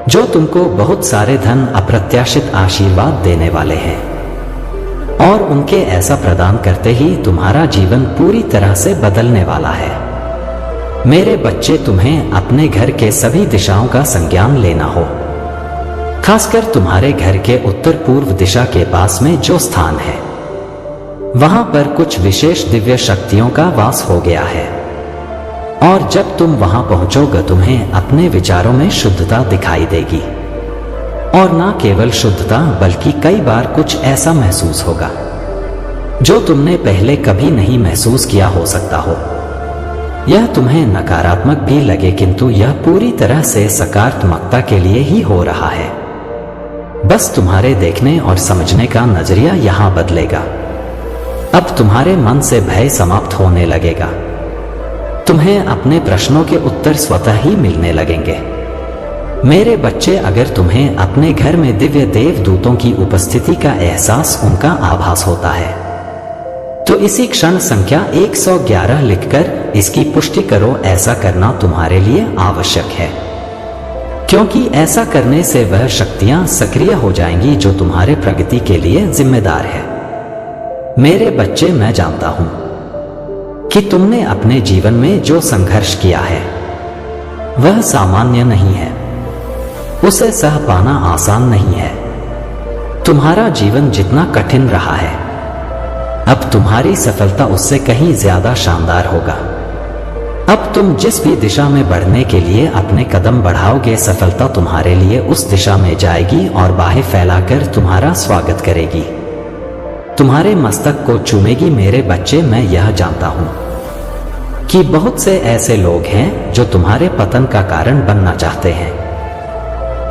जो तुमको बहुत सारे धन, अप्रत्याशित आशीर्वाद देने वाले हैं और उनके ऐसा प्रदान करते ही तुम्हारा जीवन पूरी तरह से बदलने वाला है। मेरे बच्चे, तुम्हें अपने घर के सभी दिशाओं का संज्ञान लेना हो, खासकर तुम्हारे घर के उत्तर पूर्व दिशा के पास में जो स्थान है, वहां पर कुछ विशेष दिव्य शक्तियों का वास हो गया है और जब तुम वहां पहुंचोगे तुम्हें अपने विचारों में शुद्धता दिखाई देगी और ना केवल शुद्धता बल्कि कई बार कुछ ऐसा महसूस होगा जो तुमने पहले कभी नहीं महसूस किया हो सकता हो। यह तुम्हें नकारात्मक भी लगे, किंतु यह पूरी तरह से सकारात्मकता के लिए ही हो रहा है। बस तुम्हारे देखने और समझने का नजरिया यहां बदलेगा। अब तुम्हारे मन से भय समाप्त होने लगेगा। तुम्हें अपने प्रश्नों के उत्तर स्वतः ही मिलने लगेंगे। मेरे बच्चे, अगर तुम्हें अपने घर में दिव्य देवदूतों की उपस्थिति का एहसास, उनका आभास होता है, तो इसी क्षण संख्या 111 लिखकर इसकी पुष्टि करो। ऐसा करना तुम्हारे लिए आवश्यक है, क्योंकि ऐसा करने से वह शक्तियां सक्रिय हो जाएंगी जो तुम्हारे प्रगति के लिए जिम्मेदार है। मेरे बच्चे, मैं जानता हूं कि तुमने अपने जीवन में जो संघर्ष किया है वह सामान्य नहीं है। उसे सह पाना आसान नहीं है। तुम्हारा जीवन जितना कठिन रहा है, अब तुम्हारी सफलता उससे कहीं ज्यादा शानदार होगा। अब तुम जिस भी दिशा में बढ़ने के लिए अपने कदम बढ़ाओगे, सफलता तुम्हारे लिए उस दिशा में जाएगी और बाहें फैलाकर तुम्हारा स्वागत करेगी, तुम्हारे मस्तक को चूमेगी। मेरे बच्चे, मैं यह जानता हूं कि बहुत से ऐसे लोग हैं जो तुम्हारे पतन का कारण बनना चाहते हैं,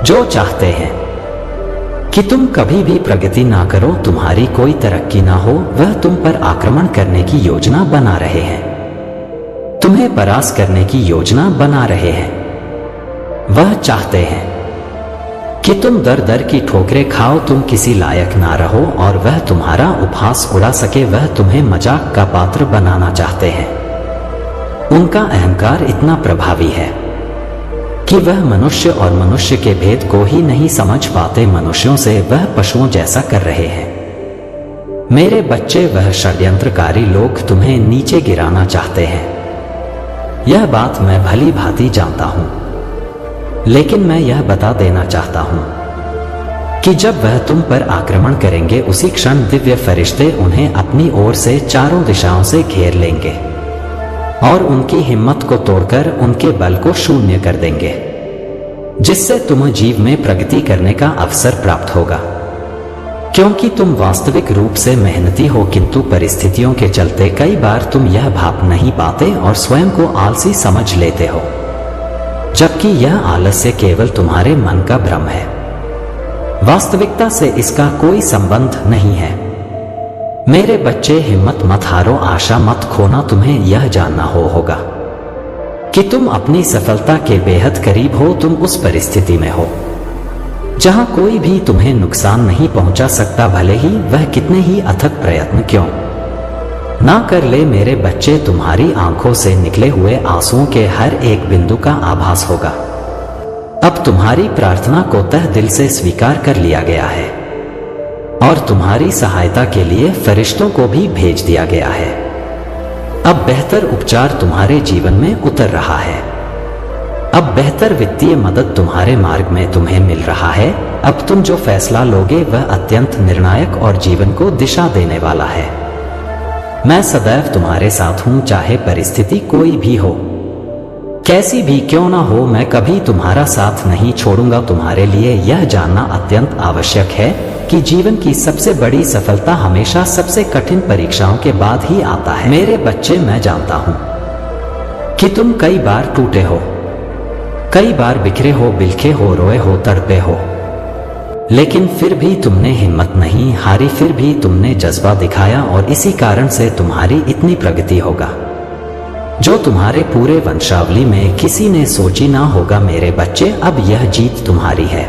जो चाहते हैं कि तुम कभी भी प्रगति ना करो, तुम्हारी कोई तरक्की ना हो। वह तुम पर आक्रमण करने की योजना बना रहे हैं, तुम्हें परास्त करने की योजना बना रहे हैं। वह चाहते हैं कि तुम दर दर की ठोकरें खाओ, तुम किसी लायक ना रहो और वह तुम्हारा उपहास उड़ा सके। वह तुम्हें मजाक का पात्र बनाना चाहते हैं। उनका अहंकार इतना प्रभावी है कि वह मनुष्य और मनुष्य के भेद को ही नहीं समझ पाते। मनुष्यों से वह पशुओं जैसा कर रहे हैं। मेरे बच्चे, वह षड्यंत्रकारी लोग तुम्हें नीचे गिराना चाहते हैं। यह बात मैं भली भांति जानता हूं, लेकिन मैं यह बता देना चाहता हूं कि जब वह तुम पर आक्रमण करेंगे, उसी क्षण दिव्य फरिश्ते उन्हें अपनी ओर से चारों दिशाओं से घेर लेंगे और उनकी हिम्मत को तोड़कर उनके बल को शून्य कर देंगे, जिससे तुम्हें जीव में प्रगति करने का अवसर प्राप्त होगा। क्योंकि तुम वास्तविक रूप से मेहनती हो, किंतु परिस्थितियों के चलते कई बार तुम यह भाप नहीं पाते और स्वयं को आलसी समझ लेते हो, जबकि यह आलस्य केवल तुम्हारे मन का भ्रम है। वास्तविकता से इसका कोई संबंध नहीं है। मेरे बच्चे, हिम्मत मत हारो, आशा मत खोना। तुम्हें यह जानना होगा कि तुम अपनी सफलता के बेहद करीब हो। तुम उस परिस्थिति में हो जहां कोई भी तुम्हें नुकसान नहीं पहुंचा सकता, भले ही वह कितने ही अथक प्रयत्न क्यों ना कर ले। मेरे बच्चे, तुम्हारी आंखों से निकले हुए आंसुओं के हर एक बिंदु का आभास होगा। अब तुम्हारी प्रार्थना को तह दिल से स्वीकार कर लिया गया है और तुम्हारी सहायता के लिए फरिश्तों को भी भेज दिया गया है। अब बेहतर उपचार तुम्हारे जीवन में उतर रहा है। अब बेहतर वित्तीय मदद तुम्हारे मार्ग में तुम्हें मिल रहा है। अब तुम जो फैसला लोगे वह अत्यंत निर्णायक और जीवन को दिशा देने वाला है। मैं सदैव तुम्हारे साथ हूं, चाहे परिस्थिति कोई भी हो, कैसी भी क्यों ना हो। मैं कभी तुम्हारा साथ नहीं छोड़ूंगा। तुम्हारे लिए यह जानना अत्यंत आवश्यक है कि जीवन की सबसे बड़ी सफलता हमेशा सबसे कठिन परीक्षाओं के बाद ही आता है। मेरे बच्चे, मैं जानता हूं कि तुम कई बार टूटे हो, कई बार बिखरे हो, बिलखे हो, रोए हो, तड़पे हो, लेकिन फिर भी तुमने हिम्मत नहीं हारी, फिर भी तुमने जज्बा दिखाया और इसी कारण से तुम्हारी इतनी प्रगति होगा जो तुम्हारे पूरे वंशावली में किसी ने सोची ना होगा। मेरे बच्चे, अब यह जीत तुम्हारी है।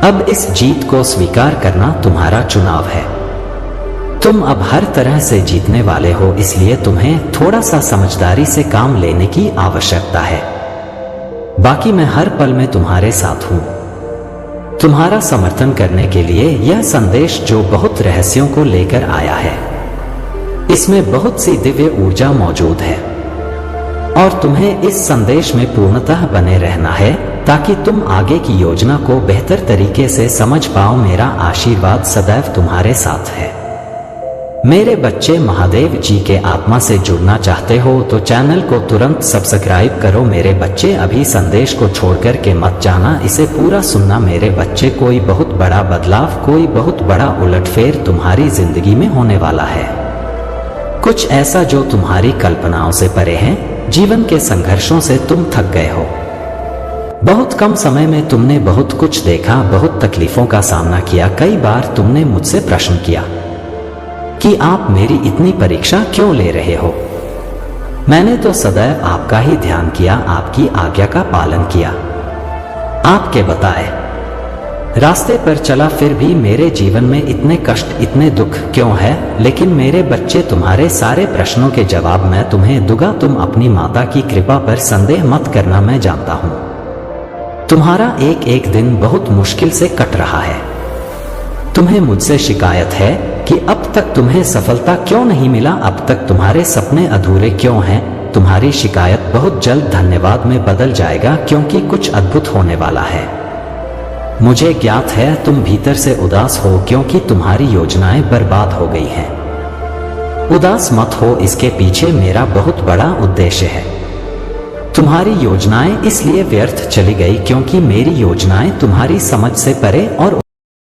अब इस जीत को स्वीकार करना तुम्हारा चुनाव है। तुम अब हर तरह से जीतने वाले हो, इसलिए तुम्हें थोड़ा सा समझदारी से काम लेने की आवश्यकता है। बाकी मैं हर पल में तुम्हारे साथ हूं, तुम्हारा समर्थन करने के लिए। यह संदेश जो बहुत रहस्यों को लेकर आया है, इसमें बहुत सी दिव्य ऊर्जा मौजूद है और तुम्हें इस संदेश में पूर्णतः बने रहना है ताकि तुम आगे की योजना को बेहतर तरीके से समझ पाओ। मेरा आशीर्वाद सदैव तुम्हारे साथ है। मेरे बच्चे, महादेव जी के आत्मा से जुड़ना चाहते हो तो चैनल को तुरंत सब्सक्राइब करो। मेरे बच्चे, अभी संदेश को छोड़कर के मत जाना, इसे पूरा सुनना मेरे बच्चे। कोई बहुत बड़ा बदलाव, कोई बहुत बड़ा उलटफेर तुम्हारी जिंदगी में होने वाला है। कुछ ऐसा जो तुम्हारी कल्पनाओं से परे है। जीवन के संघर्षों से तुम थक गए हो। बहुत कम समय में तुमने बहुत कुछ देखा, बहुत तकलीफों का सामना किया। कई बार तुमने मुझसे प्रश्न किया कि आप मेरी इतनी परीक्षा क्यों ले रहे हो। मैंने तो सदैव आपका ही ध्यान किया, आपकी आज्ञा का पालन किया, आपके बताए रास्ते पर चला। फिर भी मेरे जीवन में इतने कष्ट, इतने दुख क्यों है। लेकिन मेरे बच्चे, तुम्हारे सारे प्रश्नों के जवाब मैं तुम्हें दूंगा। तुम अपनी माता की कृपा पर संदेह मत करना। मैं जानता हूं तुम्हारा एक एक दिन बहुत मुश्किल से कट रहा है। तुम्हें मुझसे शिकायत है कि अब तक तुम्हें सफलता क्यों नहीं मिला, अब तक तुम्हारे सपने अधूरे क्यों हैं। तुम्हारी शिकायत बहुत जल्द धन्यवाद में बदल जाएगा, क्योंकि कुछ अद्भुत होने वाला है। मुझे ज्ञात है तुम भीतर से उदास हो, क्योंकि तुम्हारी योजनाएं बर्बाद हो गई हैं। उदास मत हो, इसके पीछे मेरा बहुत बड़ा उद्देश्य है। तुम्हारी योजनाएं इसलिए व्यर्थ चली गई क्योंकि मेरी योजनाएं तुम्हारी समझ से परे और